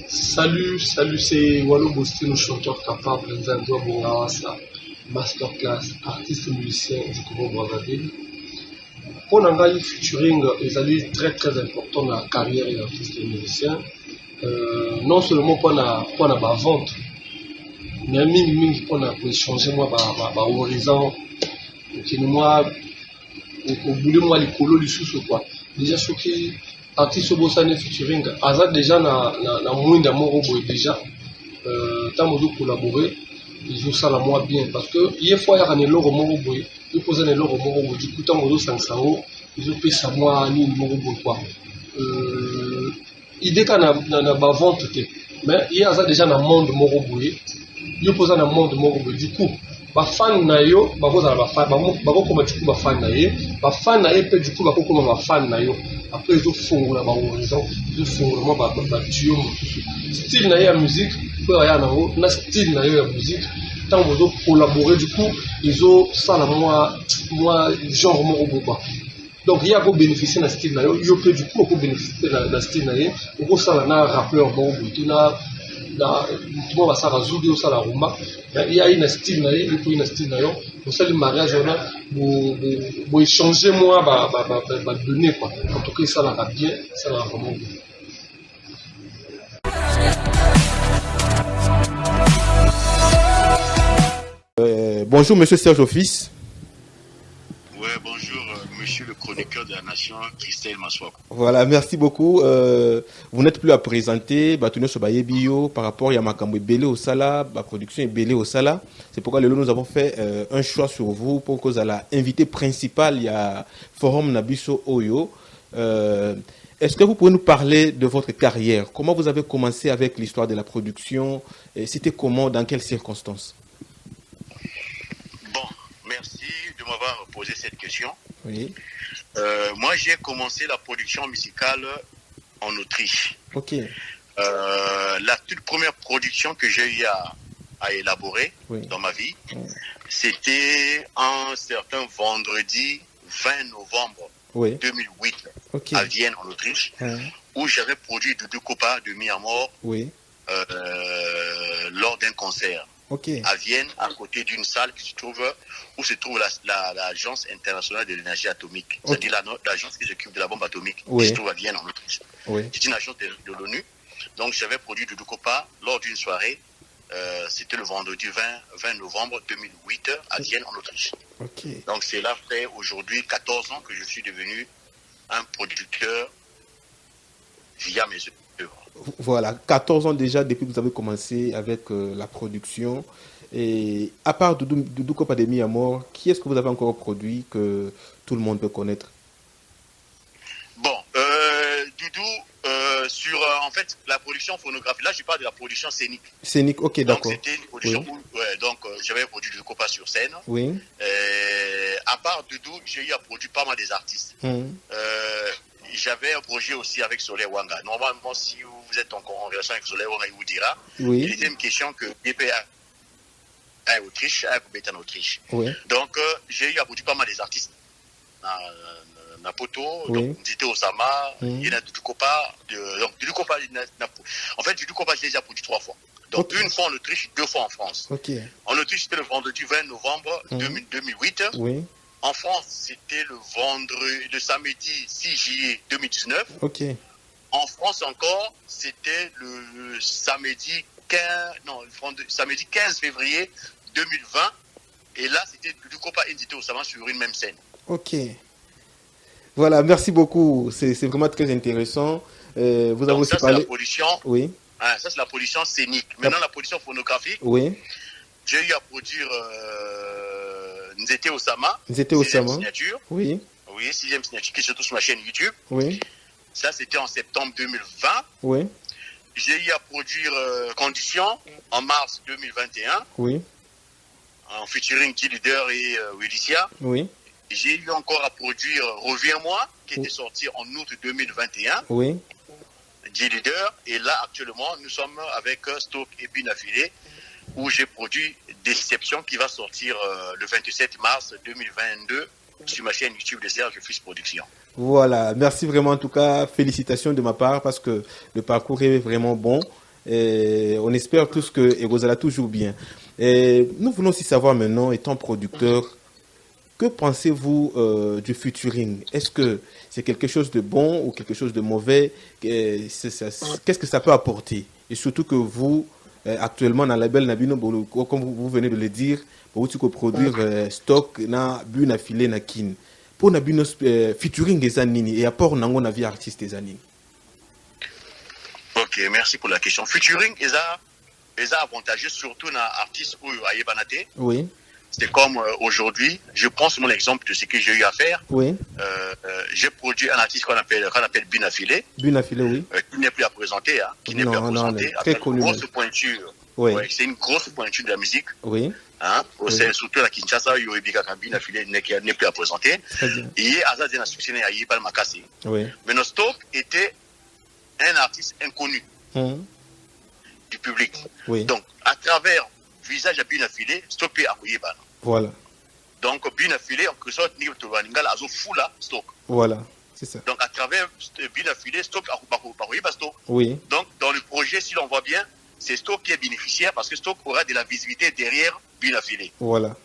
Salut, c'est Wallo Bostino, chanteur capable, Nzanzo Bongawasa, masterclass, artiste musicien du groupe Brazzaville. Pour Nangai featuring, ils allaient très très important dans la carrière d'artiste et musicien. Non seulement pour la vente, mais même pour changer moi horizon, qui moi au bout de moi les colos les sous quoi. Déjà ce qui artiste Bossane featuring, Azad déjà na moins d'amour déjà. Tant de collaborer, ils ont ça la moi bien parce que il fois il y a un logo moroboy, ils posent un logo moroboy du coup tant de 500 €, ils ont payé ça moi ni moroboy quoi. Idée qu'on a vente mais il y a déjà dans le monde moroboy, ils posent dans le monde moroboy du coup ba fan na yo ba koza ba fan ba ko koma du coup ba fan na ye pe du coup ba ko koma ba fan na yo après ils ont fongola ba horizon ils font ba tuyau style na ya musique pour ya na na style na yo ya musique tant ils ont collaboré du coup ils ont ça la moi genre moroboy quoi. Donc il y a pour bénéficier de style na yo peut du coup pour bénéficier de style na ye pour ça na rappeur moroboy tout na tout va ça résoudre ça la rumba il y a une style na yo pour une style na yo pour ça le mariage on a pour échanger moi ba donner quoi en tout cas ça la bien ça la vraiment bien. Bonjour monsieur Serge Office. Ouais, bonjour monsieur le chroniqueur de la nation, Christelle Maswako. Voilà, merci beaucoup. Vous n'êtes plus à présenter, Batounio Sobaye Bio, par rapport à Makambo Belé au Sala, la production est Belé au Sala. C'est pourquoi nous avons fait un choix sur vous pour que vous allez invité principal, il y a Forum Nabiso Oyo. Est-ce que vous pouvez nous parler de votre carrière? Comment vous avez commencé avec l'histoire de la production? C'était comment, dans quelles circonstances? Bon, merci de m'avoir posé cette question. Oui. Moi, j'ai commencé la production musicale en Autriche. Ok. La toute première production que j'ai eu à élaborer dans ma vie, c'était un certain vendredi 20 novembre 2008 à Vienne, en Autriche, où j'avais produit Doudou Kopa de Mi-à-Mort lors d'un concert. À Vienne, à côté d'une salle où se trouve l'Agence internationale de l'énergie atomique. C'est-à-dire l'agence qui s'occupe de la bombe atomique, qui se trouve à Vienne, en Autriche. C'est une agence de l'ONU. Donc j'avais produit Doudou Kopa lors d'une soirée. C'était le vendredi 20 novembre 2008 à Vienne, en Autriche. Donc c'est là, après aujourd'hui 14 ans que je suis devenu un producteur via mes œuvres. Voilà, 14 ans déjà depuis que vous avez commencé avec la production. Et à part Doudou Kopa de Mi-à-Mort, qui est-ce que vous avez encore produit que tout le monde peut connaître? Bon, Doudou, sur en fait la production phonographique, là je parle de la production scénique. Scénique, ok, d'accord. Donc c'était une production où j'avais produit Doudou Kopa sur scène. Oui. À part Doudou, j'ai eu à produire pas mal des artistes. J'avais un projet aussi avec Soleil Wanga. Normalement, si vous êtes encore en relation avec Soleil Wanga, il vous dira. Il était une question que BPA est en Autriche, est en Autriche. Donc, j'ai eu à produire pas mal des artistes. Napoto, donc Ndité Osama, il y en a Doudou Kopa. Donc, Doudou Kopa, en fait, Doudou Kopa, je l'ai déjà produit 3 fois. Donc, une fois en Autriche, 2 fois en France. En Autriche, c'était le vendredi 20 novembre 2008. En France, c'était le samedi 6 juillet 2019. En France encore, c'était le samedi 15 février 2020. Et là, c'était Doudou Kopa et Ndité Osama sur une même scène. Voilà, merci beaucoup. C'est vraiment très intéressant. Vous avez aussi parlé... c'est la production. Ça, c'est la production scénique. Maintenant, la production phonographique. J'ai eu à produire Nzete Osama. Signature. Oui, 6e signature qui se trouve sur ma chaîne YouTube. Ça, c'était en septembre 2020. J'ai eu à produire Conditions en mars 2021. En featuring G-Leader et Willicia. J'ai eu encore à produire Reviens-moi, qui était sorti en août 2021. G-Leader. Et là, actuellement, nous sommes avec Stock et Pinafilé, où j'ai produit Déception, qui va sortir le 27 mars 2022 sur ma chaîne YouTube de Serge Fils Production. Voilà, merci vraiment en tout cas, félicitations de ma part parce que le parcours est vraiment bon et on espère tous que Egozala toujours bien. Et nous voulons aussi savoir maintenant, étant producteur, que pensez-vous du featuring? Est-ce que c'est quelque chose de bon ou quelque chose de mauvais? Qu'est-ce que ça peut apporter? Et surtout que vous, actuellement, dans la label Nabino, comme vous venez de le dire, vous produire stock na bu na filé na kin. Pour Nabino featuring des anini et apport nango na vie artiste des anini. Ok, merci pour la question. Featuring est avantageux surtout dans artistes ou ayebanate. Oui. C'est comme aujourd'hui, je prends mon exemple de ce que j'ai eu à faire. Oui. J'ai produit un artiste qu'on appelle Bunafilé. Bunafilé, oui. Qui n'est plus à présenter, hein, qui n'est plus à présenter. Très connu. Une grosse pointure. Oui. Ouais, c'est une grosse pointure de la musique. Oui. Hein, oui. Surtout la Kinshasa, Yoribika Bunafilé n'est plus à présenter. Très bien. Et Azad n'a succès à Yébal Makassi. Oui. Mais Nostop était un artiste inconnu du public. Oui. Donc, à travers visage à Bunafilé, stocké à Yébal. Voilà. Donc, Bunafilé, en quelque sorte, Nigo Tobaningal, Azo Foula, stock. Voilà, c'est ça. Donc, à travers Bunafilé, stock à Yébal, stock. Oui. Donc, dans le projet, si l'on voit bien, c'est Stock qui est bénéficiaire parce que Stock aura de la visibilité derrière Bunafilé. Voilà.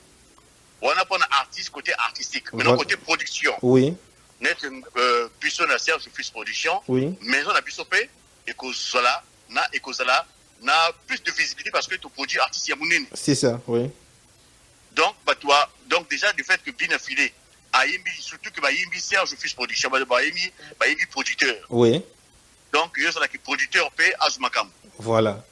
On a pas un artiste côté artistique. Maintenant, voilà. Côté production. Oui. Notre puissant à Serge Fils Production. Oui. Maison à Bissopé, Ekozala, n'a plus de visibilité parce que tu produis artiste Yamounine. C'est ça, oui. Donc, donc déjà, du fait que Bunafilé a émis, surtout que Yimbi Serge Fils Production, Yimbi producteur. Oui. Donc, il y a qui producteur paie Azumakam. Voilà.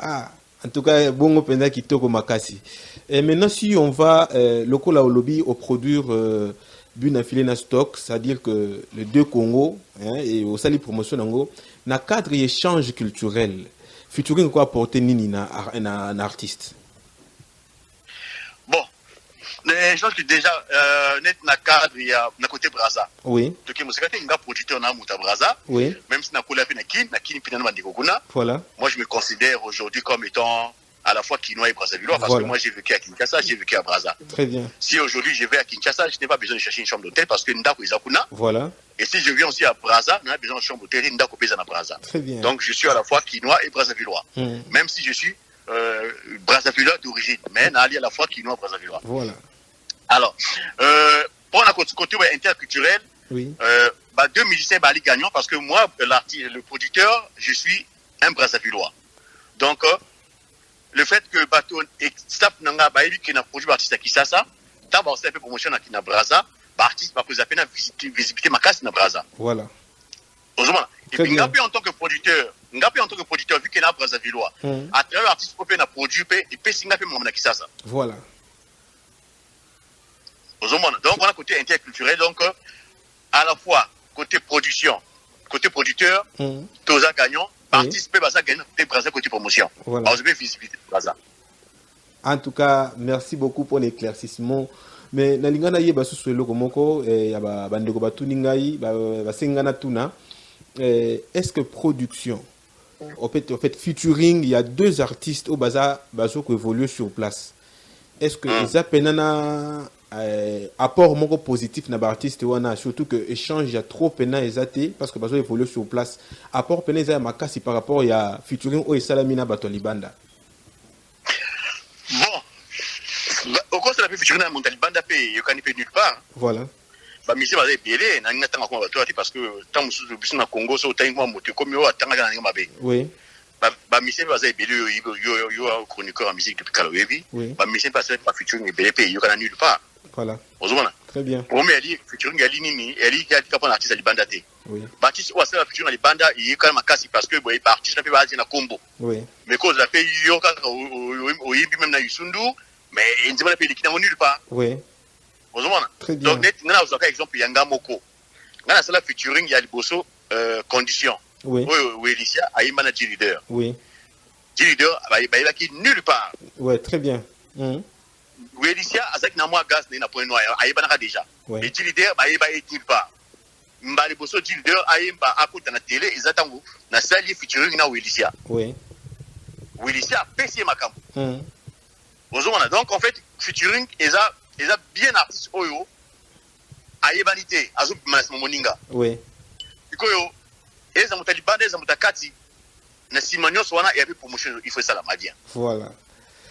Ah, en tout cas, bon penda qui toko makasi. Et maintenant, si on va lokola au lobby au produire Bunafilé na stock, c'est-à-dire que les deux Congo et au sali promotion nango, na cadre échange culturel, featuring quoi apporter nini na artiste. Bon, les gens qui déjà net na cadre il y a na côté Braza. Oui. Donc il y a un producteur na muta Braza. Oui. Même si na kola pe na kin pinana mandiko kuna. Voilà. Moi je me considère aujourd'hui comme étant à la fois Kinois et Brazzavillois parce que moi j'ai vécu à Kinshasa, j'ai vécu à Braza. Très bien. Si aujourd'hui je vais à Kinshasa, je n'ai pas besoin de chercher une chambre d'hôtel parce que ndako izakuna. Voilà. Et si je viens aussi à Braza, on a besoin de chambre d'hôtel ndako pesa na Braza. Très bien. Donc je suis à la fois Kinois et Brazzavillois. Même si je suis Brazzavillois d'origine, mais à la fois Kinois et Brazzavillois. Voilà. Alors, pour la côté interculturel, oui. Deux musiciens bali gagnants parce que moi, le producteur, je suis un Brazzavillois. Donc, le fait que bateau et staff nanga baili qui n'a produit artiste à Kinshasa, t'as aussi un peu promotion à Kina Braza, artiste va poser à peine visibilité ma casse na Braza. Voilà. Et puis Ngapi en tant que producteur, vu qu'il a Brazzavillois, à travers l'artiste propre n'a produit et puis Singapi mon na Kinshasa. Voilà. Donc on a côté interculturel, donc à la fois côté production, côté producteur, tous les gagnants. Artiste peut gagner côté promotion. Voilà. Visibilité Braza. En tout cas, merci beaucoup pour l'éclaircissement. Mais nalinga na yeba susu eloko moko ya bandeko batuni ngai basengana tuna est-ce que production en fait featuring il y a deux artistes au baza ko évoluer sur place. Est-ce que ça penana apport moko positif na ba artiste wana surtout que échange ya trop pena ezate parce que bazo évoluer sur place apport pena za makasi par rapport ya featuring o esalamina bato libanda. Bon, au cours de la featuring na montalibanda pe yokani pe nulle part. Voilà. Ba misi ba belé na ngata ngako bato parce que tant musu biso na Congo so tango moto comme yo atanga na ngama be. Oui. Ba misi ba belé yo chroniqueur en musique depuis Kalowebi. Ba misi ba featuring belé pe yokana nulle part. Voilà. Très bien. Pour moi, featuring ali nini, ali qui a dit qu'on artiste libanda té. Oui. Baptiste ou ça featuring libanda, il est quand même cassé parce que bon, il artiste n'a pas na combo. Oui. Mais cause la paye yo ka o yibi même na Yusundu, mais il ne va pas payer qui n'a nulle part. Oui. Très bien. Donc net ngana uzaka exemple yanga moko. Ngana sala featuring ya liboso condition. Oui. Oui, Elicia a une manager leader. Oui. Leader, il a qui nulle part. Ouais, très bien. Elicia azak na moi gaz na point noir ayebana déjà. Et leader ba yeba nulle part. Mbali boso leader ayemba akota na télé ezatango na sali featuring na Elicia. Oui. Elicia PC makambo. Donc en fait featuring eza bien artiste oyo ayebanité azu mas moninga oui ikoyo eza mutalibanda eza mutakati na simanyo swana et promotion il faut ça la bien voilà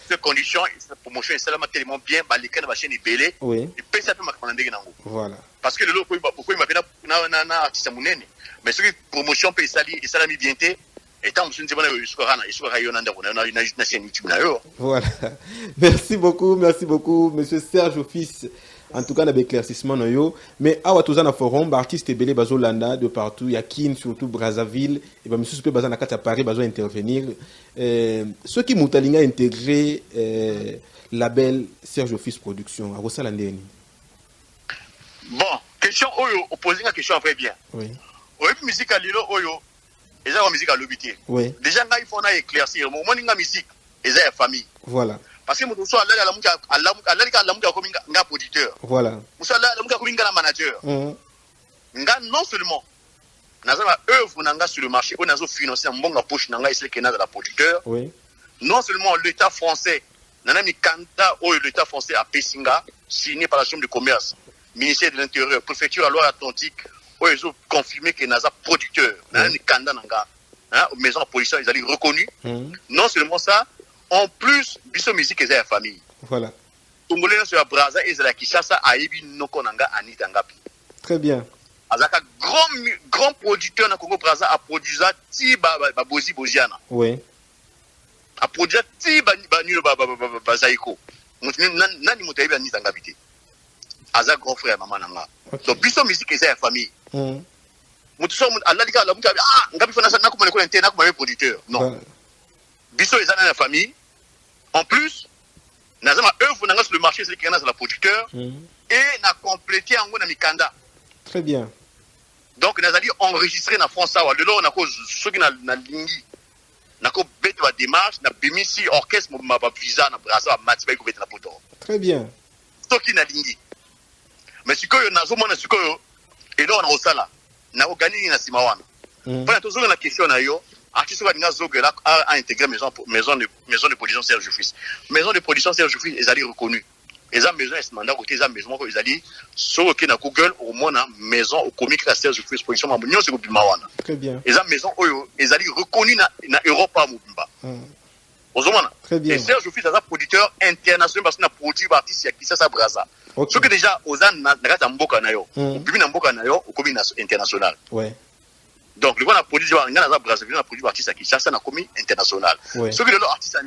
ces conditions cette promotion est tellement tellement bien balika na ba chaîne belé oui et pesa pe makana ndenge nango voilà parce que le lot pourquoi il m'appelle na artiste munene mais ce promotion pe sala mi bien té et tant monsieur ndibana yo yona ndako na chaîne YouTube na yo voilà merci beaucoup monsieur Serge Fils. En tout cas, on a éclaircissement. Mais à Watozana Forum, artistes belé bazolanda de partout, il y a Kin, surtout Brazzaville, et bien monsieur Soupé Bazana à Paris, besoin intervenir. Ceux qui m'ont intégré label Serge Fils Production, à Rosalandeni. Bon, question Oyo, opposé la question après bien. Oui. Oui, musique à Lilo Oyo, et ça, la musique à l'obité. Oui. Déjà, il faut éclaircir. Mon la musique, et ça, la famille. Voilà. Parce que nous sommes là, producteur. Voilà. Nous sommes là, manager. Non seulement, nous avons œuvre sur le marché, nous avons financé un bon poche dans la producteur. Oui. Non seulement l'État français, nous avons mis l'État français à Pessinga, signé par la Chambre de commerce, ministère de l'Intérieur, préfecture à Loire-Atlantique, où ils ont confirmé que nous avons producteur. Nous avons mis Kanda Nanga, maison de production, ils ont reconnu. Non seulement ça, en plus, biso musique est la famille. Voilà. Tongolais sur la Brazza et la Kishasa a ébi nokonanga anita ngapi. Très bien. Azaka grand producteur na Congo Brazza a produit ça ti ba bozi boziana. Oui. A produit ti ba nilo ba zaiko. Nani motaïbi anita ngapi. Azaka grand frère maman nanga. Donc biso musique est la famille. Mutuso alalika la muka ngapi fana sa nakuma ko interne nakuma producteur. Non. Biso est dans la famille. En plus, nous avons œuvre sur le marché, c'est le producteur, et nous avons complété en Mikanda. Très bien. Donc, nous avons enregistré dans France. De là, nous avons ceux qui ont lingi. Nous avons fait la démarche, nous avons mis ici orchestre, nous avons visa, nous avons matibé, nous avons fait la très bien. Ceux qui ont lingi. Mais ce que nous avons fait, et là, on a ça là. Nous avons gagné dans Simawan. Pendant toujours la question, artiste a intégré maison de production Serge Fils. Maison de production Serge Fils, ils allaient reconnus. Ils ont maison, ils mandat côté, ils ont maison, ils allaient sur Google, au moins, maison, au comique, la Serge Fils production, c'est au Bimawana. Très bien. Ils ont maison, ils allaient reconnus dans l'Europe, à Moubimba. Très bien. Et Serge Fils, c'est un producteur international parce qu'il a produit artiste qui ça Brazza. Ce que déjà, aux ans, n'a Mboka Nayo, au Bibi Mboka Nayo, au commis international. Ouais. Donc, le a produit Brazzaville, a produit artiste qui cherche un commis international. Oui. Ce que le artiste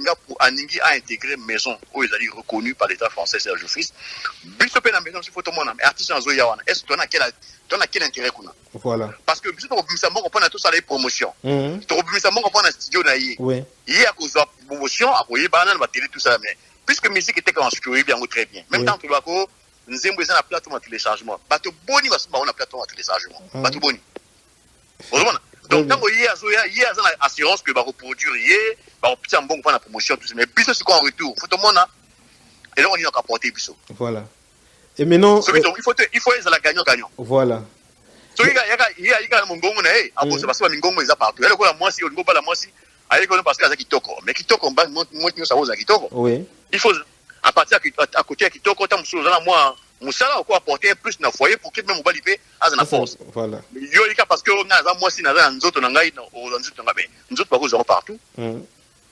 Aningi a intégré maison où ils allaient reconnus par l'État français, Serge Fils. Bisopé la maison, c'est photo mon âme. Artiste en Zoyawana. Est-ce que tu as quel intérêt qu'on a? Voilà. Parce que bisopé au Bimsamon, on prend tout ça les promotions. Tu au Bimsamon, on prend un studio naïe. Oui. Il y a cause de promotion, à quoi il y a la télé, tout ça. Mais puisque musique était en sécurité, bien, très bien. Même temps que le Bako, nous avons besoin de plateforme de téléchargement. Bateau Boni, on a plateforme de téléchargement. Bateau Boni. Donc, quand il y a une assurance que va reproduire, va reproduire un bon point de promotion, tout ça. Mais puis, c'est quoi en retour? Faut tout le monde, et là, on y a qu'à porter Bissot. Voilà. Et maintenant. Il faut être la gagnant-gagnant. Voilà. Il y a mon gongo, c'est parce que mon gongo est partout. Elle a moi si, on ne pas la moi si, elle est parce qu'elle a Kitoko. Mais Kitoko, on va monter ça aux Kitoko. Oui. Il faut, à partir à côté de Kitoko, moi, Moussala a quoi apporter plus dans le foyer pour que même on va l'ipé à la force. Voilà. Il y a parce que moi si n'a un autre nangai nous autres pas aux partout.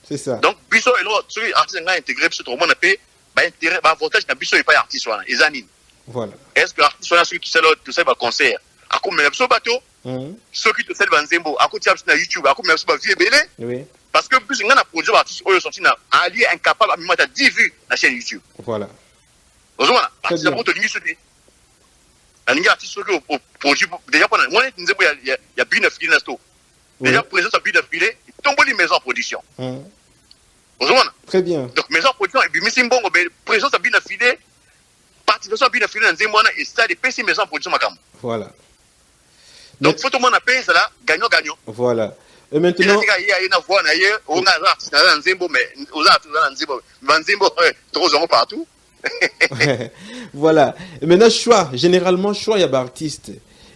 C'est ça. Donc biso et l'autre celui artiste nga intégré sur tout le monde paix ba intérêt ba avantage na biso et pas artiste wana ezanine. Voilà. Est-ce que artiste wana celui tout ça va concert à comme biso bateau ceux qui te sel banzembo à côté na YouTube à comme biso ba vie belé. Oui. Parce que plus nga na produit artiste oyo sorti na allié incapable à me mettre 10 vues na chaîne YouTube. Voilà. Ozomana, artiste pour te lingi sauter. Aningi artiste que au produit déjà pendant moi nzembo il y a bien filé na sto. Déjà présence à bien filé, tombe les maisons en production. Ozomana. Très bien. Donc maison en production et puis misimbongo présence à bien filé, participation à bien filé dans nzembo na et ça des PC maison en production makam. Voilà. Donc faut tout le monde appeler ça là gagnant. Voilà. Et maintenant il y a une voix na hier, on a artiste dans nzembo mais aux artistes dans nzembo trop en partout. Voilà. Et maintenant, généralement, choix, il y a des artistes.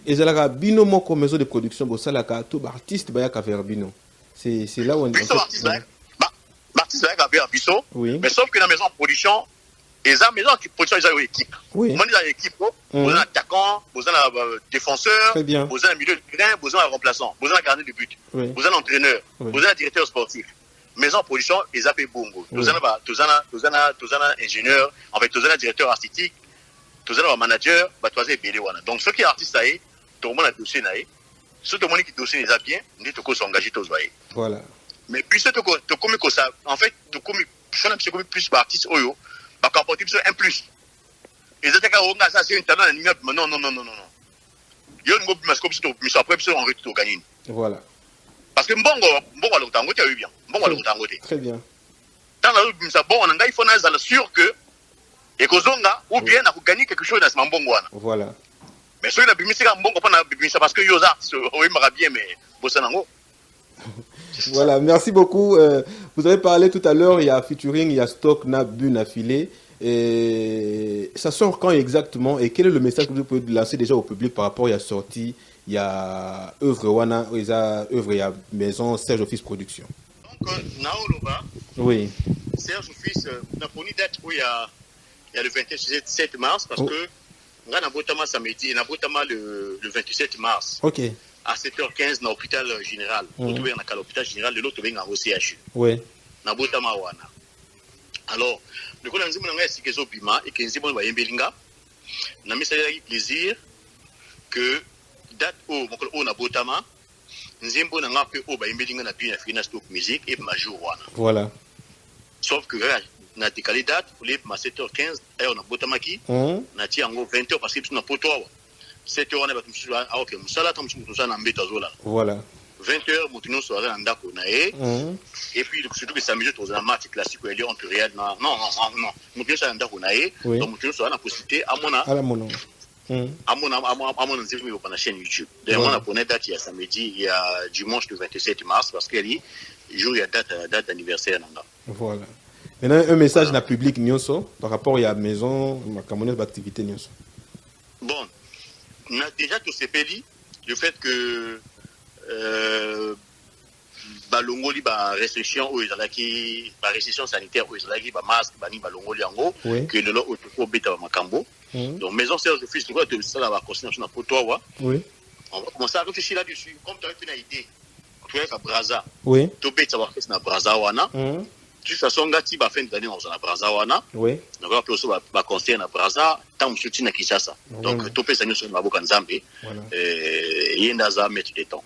Et il y a bino moko maison de production, pour ça, il y a tout artiste, il y a faire bino. C'est là où on est. Artiste, il y a faire biso. Oui. Mais sauf que dans la maison de production, Et ça, maison qui produit une équipe. Oui. Moi, une équipe, vous avez un attaquant, vous avez un défenseur, vous avez un milieu de terrain, vous avez un remplaçant, vous avez un gardien de but, vous avez un entraîneur, vous avez un directeur sportif. Maison en production, ils appellent bongo. Vous avez un ingénieur, en fait, vous avez un directeur artistique, vous avez un manager, vous avez un bélé. Donc, ceux qui sont artistes, tout le monde a dossier. Ceux qui ont dossier, ils ont bien, ils sont engagés tous. Voilà. Mais puis, ceux qui ont ça, en fait, je suis plus artiste, bah, quand on un plus. Et c'est que ça, c'est un talent, non. Il y a une mot, mais après, on retourne gagner. Voilà. Parce que bon, à l'autre côté, oui, bien. Bon, à l'autre côté. Très bien. Dans la route, bon, on a il faut être sûr que, et que zonga, ou bien, on a gagné quelque chose dans ce bon. Voilà. Mais ceux qui ont bimé, c'est un bon, on a bimé, parce que les artistes, oui, m'aura bien, mais, bossanango. Voilà, merci beaucoup. Vous avez parlé tout à l'heure, il y a featuring, il y a stock, Bune affilé. Et ça sort quand exactement et quel est le message que vous pouvez lancer déjà au public par rapport à la sortie? Il y a œuvre Wana, il y a maison Serge Office Production. Donc, Naoloba, oui. Serge Office, n'a pas une date où il y a le 27 mars parce que on a Nabotama samedi, Nabotama le 27 mars. Ok. À 7h15 dans l'hôpital général. Vous trouvez à l'hôpital général, le l'autre vient au CHU. Oui. Nabotama Wana. Alors, le coup, nous avons dit que nous avons dit que nous avons dit que nous plaisir que date où nous avons dit nous avons dit que musique et major Wana. Voilà. Sauf que nous avons décalé date pour les 7h15 et on a botama qui nous avons dit en 20h parce que nous avons dit 7h on a dit voilà. 20h nous sommes en Dako et puis surtout que samedi nous avons un match classique où il est entre Real non nous sommes en Dako donc nous sommes la possibilité à mon nzimi sur la chaîne YouTube. D'ailleurs, on a date il y a samedi, il y a dimanche le 27 mars parce qu'il y a jour il y a date d'anniversaire. Voilà. Maintenant, un message na public Nyonso par rapport à la maison, ma camonnaise d'activité Nyonso. Bon, on a déjà tout ce pays, le fait que balongoli ba restriction ou ezalaki ba restriction sanitaire ou ezalaki ba masque bani balongoli yango que le lot au beta makambo. Donc maison Serge Office doit de ça la consignation na potoa. Oui. On va commencer à réfléchir là-dessus comme tu as une idée. Tu as Braza. Oui. To beta va faire na Braza wana. Tu fais son gati ba fin d'année on na Braza wana. Oui. On va plus ba conseiller na Braza tant musuti na Kinshasa. Donc to pesa nyo so na boka nzambe. Yenda za mettre des temps.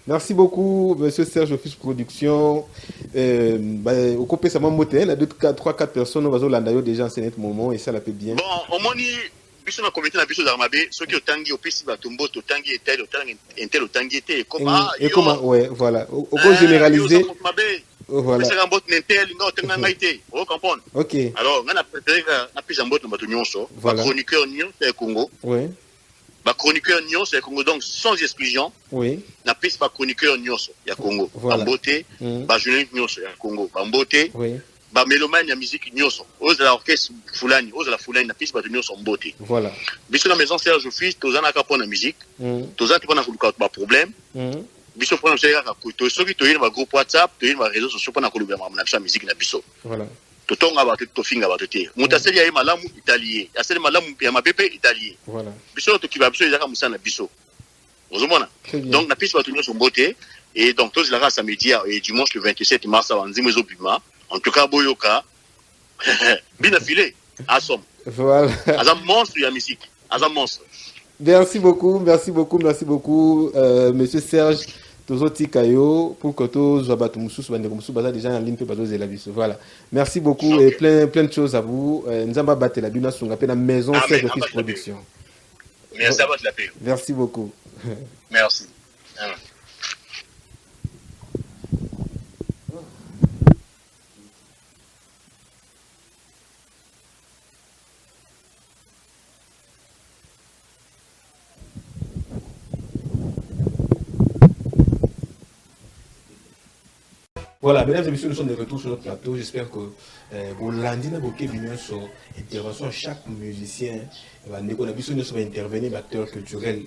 Merci beaucoup, monsieur Serge Office Production. Au copé, ça m'a moté. Il y a 3-4 personnes qui ont déjà en ce moment et ça la fait bien. Bon, au moins, puisque la communauté n'a plus d'armabé, ceux qui ont tangué au PC, Batumbo, Totangi et tel, au Tangi et comment. Et comment, ouais, voilà. Au coup généralisé. Voilà. Ok. Alors, on a préféré qu'on puisse en botte dans le chroniqueur Nyon, c'est Congo. Oui. Ba chroniqueur Nyon, c'est Congo, donc sans exclusion. Oui. Na piste ba chroniqueur Nyon, il y a Congo. Voilà. Bambote, ba journaliste Nyon, il y a Congo. Bambote, ba mélomane, il y a musique Nyon. Ose la orchestre Fulani, ose la Fulani, na piste ba Nyon, Mbote. Voilà. Biso la maison Serge Office, tous en a qu'à prendre la musique. Tous en a qu'à pas problème. Biso prend le à côté. Ceux qui ont un groupe WhatsApp, ils ont un réseau social pour la musique na biso. Voilà. Totonga ba tofinga ba toté mutaseli ya malamu italien aseli malamu ya mapepe italien voilà biso to kiba biso ezaka musana biso ozomona donc na piste ba tunyo sombote et donc tous la race samedi et dimanche le 27 mars à nzimo ezobima en tout cas boyoka bina filé asom voilà azam monstre ya musique azam monstre. Merci beaucoup monsieur Serge Tozoti Kayo pour que tous les déjà en ligne peut baser la vie. Voilà. Merci beaucoup et plein de choses à vous. Nzamba batte la bina sur la maison Serge Office Production. Merci à votre la paix. Merci beaucoup. Merci. Voilà, mesdames et messieurs, nous sommes de retour sur notre plateau. J'espère que vous landez dans vos cabinets sur intervention chaque musicien. Nous sommes intervenir, acteur culturel,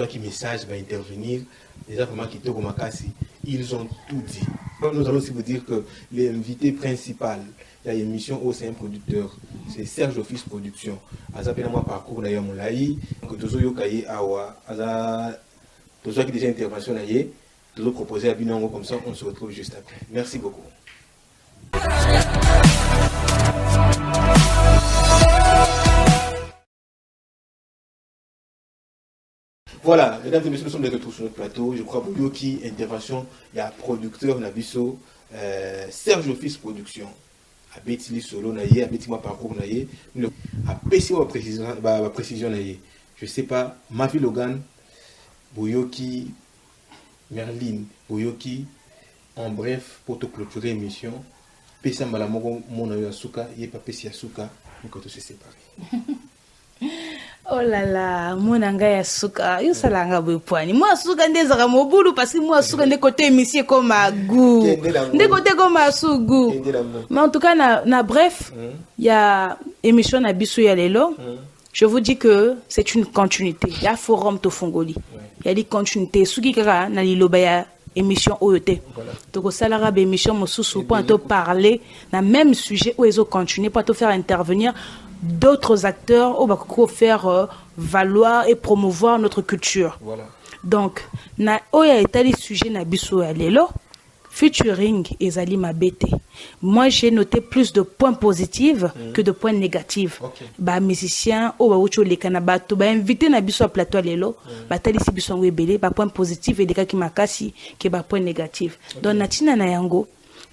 qui message va intervenir. Déjà vraiment qui au Makassi, ils ont tout dit. Nous allons aussi vous dire que l'invité principal de l'émission c'est un producteur, c'est Serge Office Production. Azapena moi parcours d'ailleurs Moulaï, que tous yo kaye awa, aza tous qui déjà intervention naïe, tous proposer à Binongo comme ça, on se retrouve juste après. Merci beaucoup. Voilà, mesdames et messieurs, nous sommes de retour sur notre plateau. Je crois que qui intervention, il y a producteur Nabiso, Serge Office Production. À Betty Solo Naye, à Betty moi parcours Naye, à Pessi ma précision Naye. Je sais pas, Mavi Logan, Boyoki, Merlin, Boyoki, en bref, pour te clôturer l'émission, Pessi Malamogo, mon aïe Asuka, il n'y a pas Pessi Asuka, nous quand on se sépare. Oh là là, mon anga Asuka, yo salanga boypoani. Moi Asuka ndezaka mobulu parce que moi Asuka ndé côté émission comme à goût. Ndé côté comme à sous-goût. Mais en tout cas na bref, il y a émission na biso ya lelo. Je vous dis que c'est une continuité. Il y a forum to Fongoli. Il y a des continuités. Suki kaka na liloba ya émission OET. Donc au salaire émission mosusu pour te parler na même sujet où ils ont continué pour te faire intervenir d'autres acteurs au bako faire valoir et promouvoir notre culture. Voilà. Donc na oya etali sujet na biso ya lelo featuring ezali mabete. Moi j'ai noté plus de points positifs que de points négatifs. Ba musicien o ba ucho le kanabato ba invité na biso plateau lelo ba tali si biso ngwebele ba points positifs et deka ki makasi ke ba points négatifs. Donc natina na yango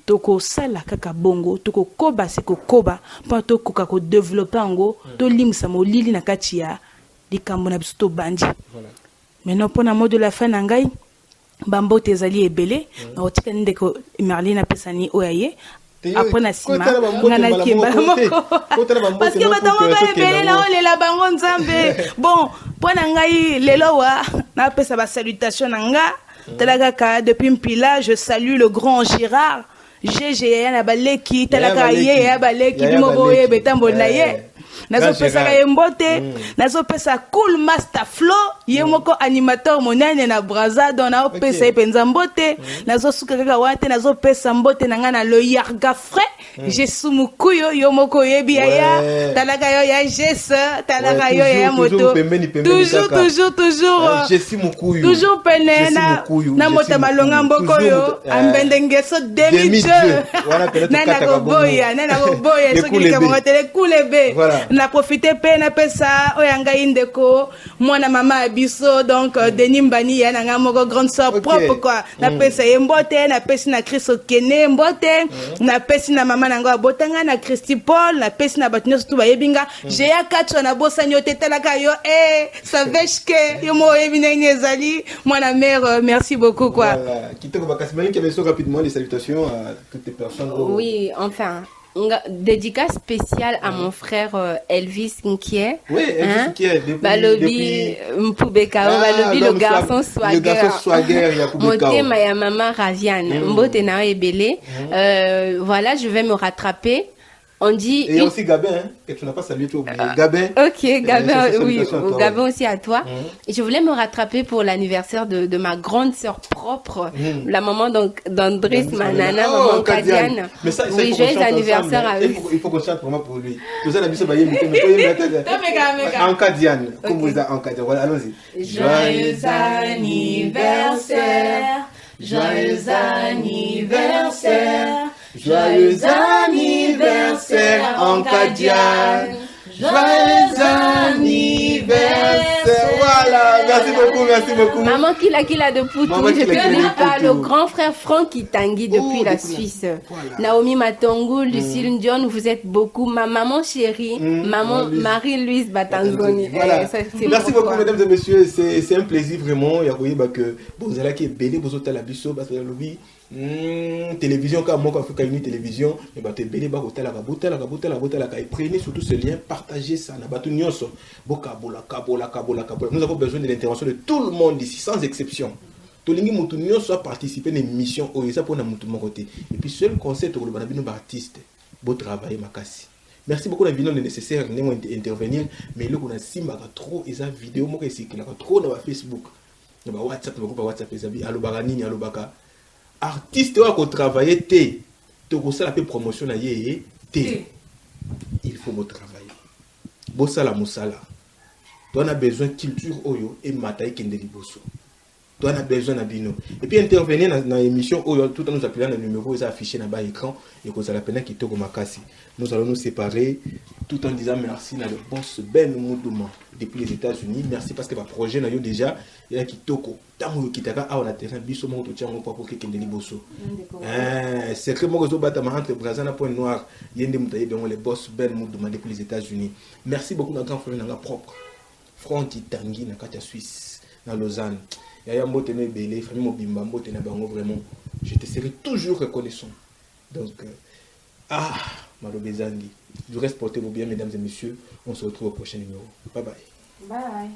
toko sala kaka bongo toko koba seko koba pa to koka ko développer ngo to limsa mo lili na kati ya likambo na biso to bandi. Maintenant pour na mot de la fin na ngai bambo tezali ebele na otika ndeko Merlin apesani oyaye après na sima ngana kemba moko parce que batango ba ebele na olela bango nzambe. Bon pour na ngai lelo wa na pesa ba salutation na nga talaka depuis Mpila. Je salue le grand Girard GG ya na baleki talaka ye ya baleki bimo boye betambo na ye nazo pesa ka mbote nazo pesa Cool Master Flow ye moko animateur monene na Braza don na pesa epenza mbote nazo suka kaka wate nazo pesa mbote na ngana le Yarga Frais Jesu Mukuyo yo moko yebi ya talaka yo ya Jesse talaka yo ya moto toujours Jesu Mukuyo toujours pene na moto malonga mboko yo ambende ngeso 2002 nana go boya soki ka motele kulebe na profiter pe na pesa oyanga indeko mwana mama abiso donc Denis Mbani ya na moko grande sœur propre quoi na pesa yembote na pesa na Chris Okene mbote na pesa na mama nango abotanga na Christy Paul na pesa na batunyo surtout bayebinga j'ai ya katso na bosa nyote talaka yo saveshke yo mo ebinenge ezali mwana mère merci beaucoup quoi. Voilà, kitoko bakasimaniki abeso rapidement les salutations à toutes les personnes. Oui, enfin dédicace spéciale à mon frère Elvis Nkié. Oui, Elvis Nkié. Balobi Mpubekao, Balobi le garçon swagger. Le garçon swagger, Moté Maya Mama Raviane. Mbote na ebele. Voilà, je vais me rattraper. On dit. Et aussi Gabin, hein, que tu n'as pas salué toi. Gabin. Ok, Gabin, oui, Gabin aussi à toi. Et je voulais me rattraper pour l'anniversaire de ma grande sœur propre, la maman d'Andrés Manana, maman Kadiane. Mais ça, oui, joyeux anniversaire à eux. Il faut qu'on chante vraiment pour lui. Tout ça, la mission va y en Kadiane. Comme vous êtes en Kadiane. Voilà, allons-y. Joyeux anniversaire. Joyeux anniversaire. Joyeux anniversaire en Kadiane. Joyeux anniversaire. Voilà, merci beaucoup. Maman Kila de Poutou. Je te dis pas le grand frère Franck Tanguy depuis la Suisse. Voilà. Naomi Matongo, Lucille Ndion, vous êtes beaucoup. Ma maman chérie, maman Marie-Louise Batanzoni. Voilà. Merci beaucoup, mesdames et messieurs. C'est un plaisir vraiment. Il y a que vous allez qui est belé, vous êtes à la bisso, parce que le télévision comme moi quand une télévision et bah t'es belé bah hôtel et prenez surtout ce lien, partagez ça na batu nyonso bokabola kabola. Nous avons besoin de l'intervention de tout le monde ici sans exception. Tolingi mutu nyonso a participé à l'émission oyo ça pour na mutu mokote et puis seul conseil to le banabino ba artiste beau travailler makasi Merci beaucoup la vidéo nécessaire d'intervenir, mais là on a simba trop et ça vidéo moi qui circule trop dans Facebook, dans WhatsApp, dans WhatsApp les amis, allo baranini allo baka. Artiste qui travailler té, to ça la promotion na yé té. Il faut me travailler. Bossala musala. Tu as besoin de culture oyo et mataï kendeli bosso. Tu as besoin de bino. Et puis intervenir dans l'émission oyo tout en nous appelant le numéro est affiché dans bas écran et que ça la peine qui toko makasi. Nous allons nous séparer tout en disant merci à le boss Ben Moudouma depuis les États-Unis. Merci parce que le projet n'a déjà il y a qui toko. Tamu kitaka a on a terrain biso mo to tiango pour que kendeli bosso. Secret mo réseau batama entre Brazana Point Noir yende mutaye ben le boss Ben Moudouma depuis les États-Unis. Merci beaucoup à grand frère dans la propre. Francky Tanguy na Katia Suisse dans Lausanne. Yaya Mbotene Belé, famille Mobimba Mbotene Bango, vraiment, je te serai toujours reconnaissant. Donc, Malobezangi. Du reste, portez-vous bien, mesdames et messieurs. On se retrouve au prochain numéro. Bye bye. Bye.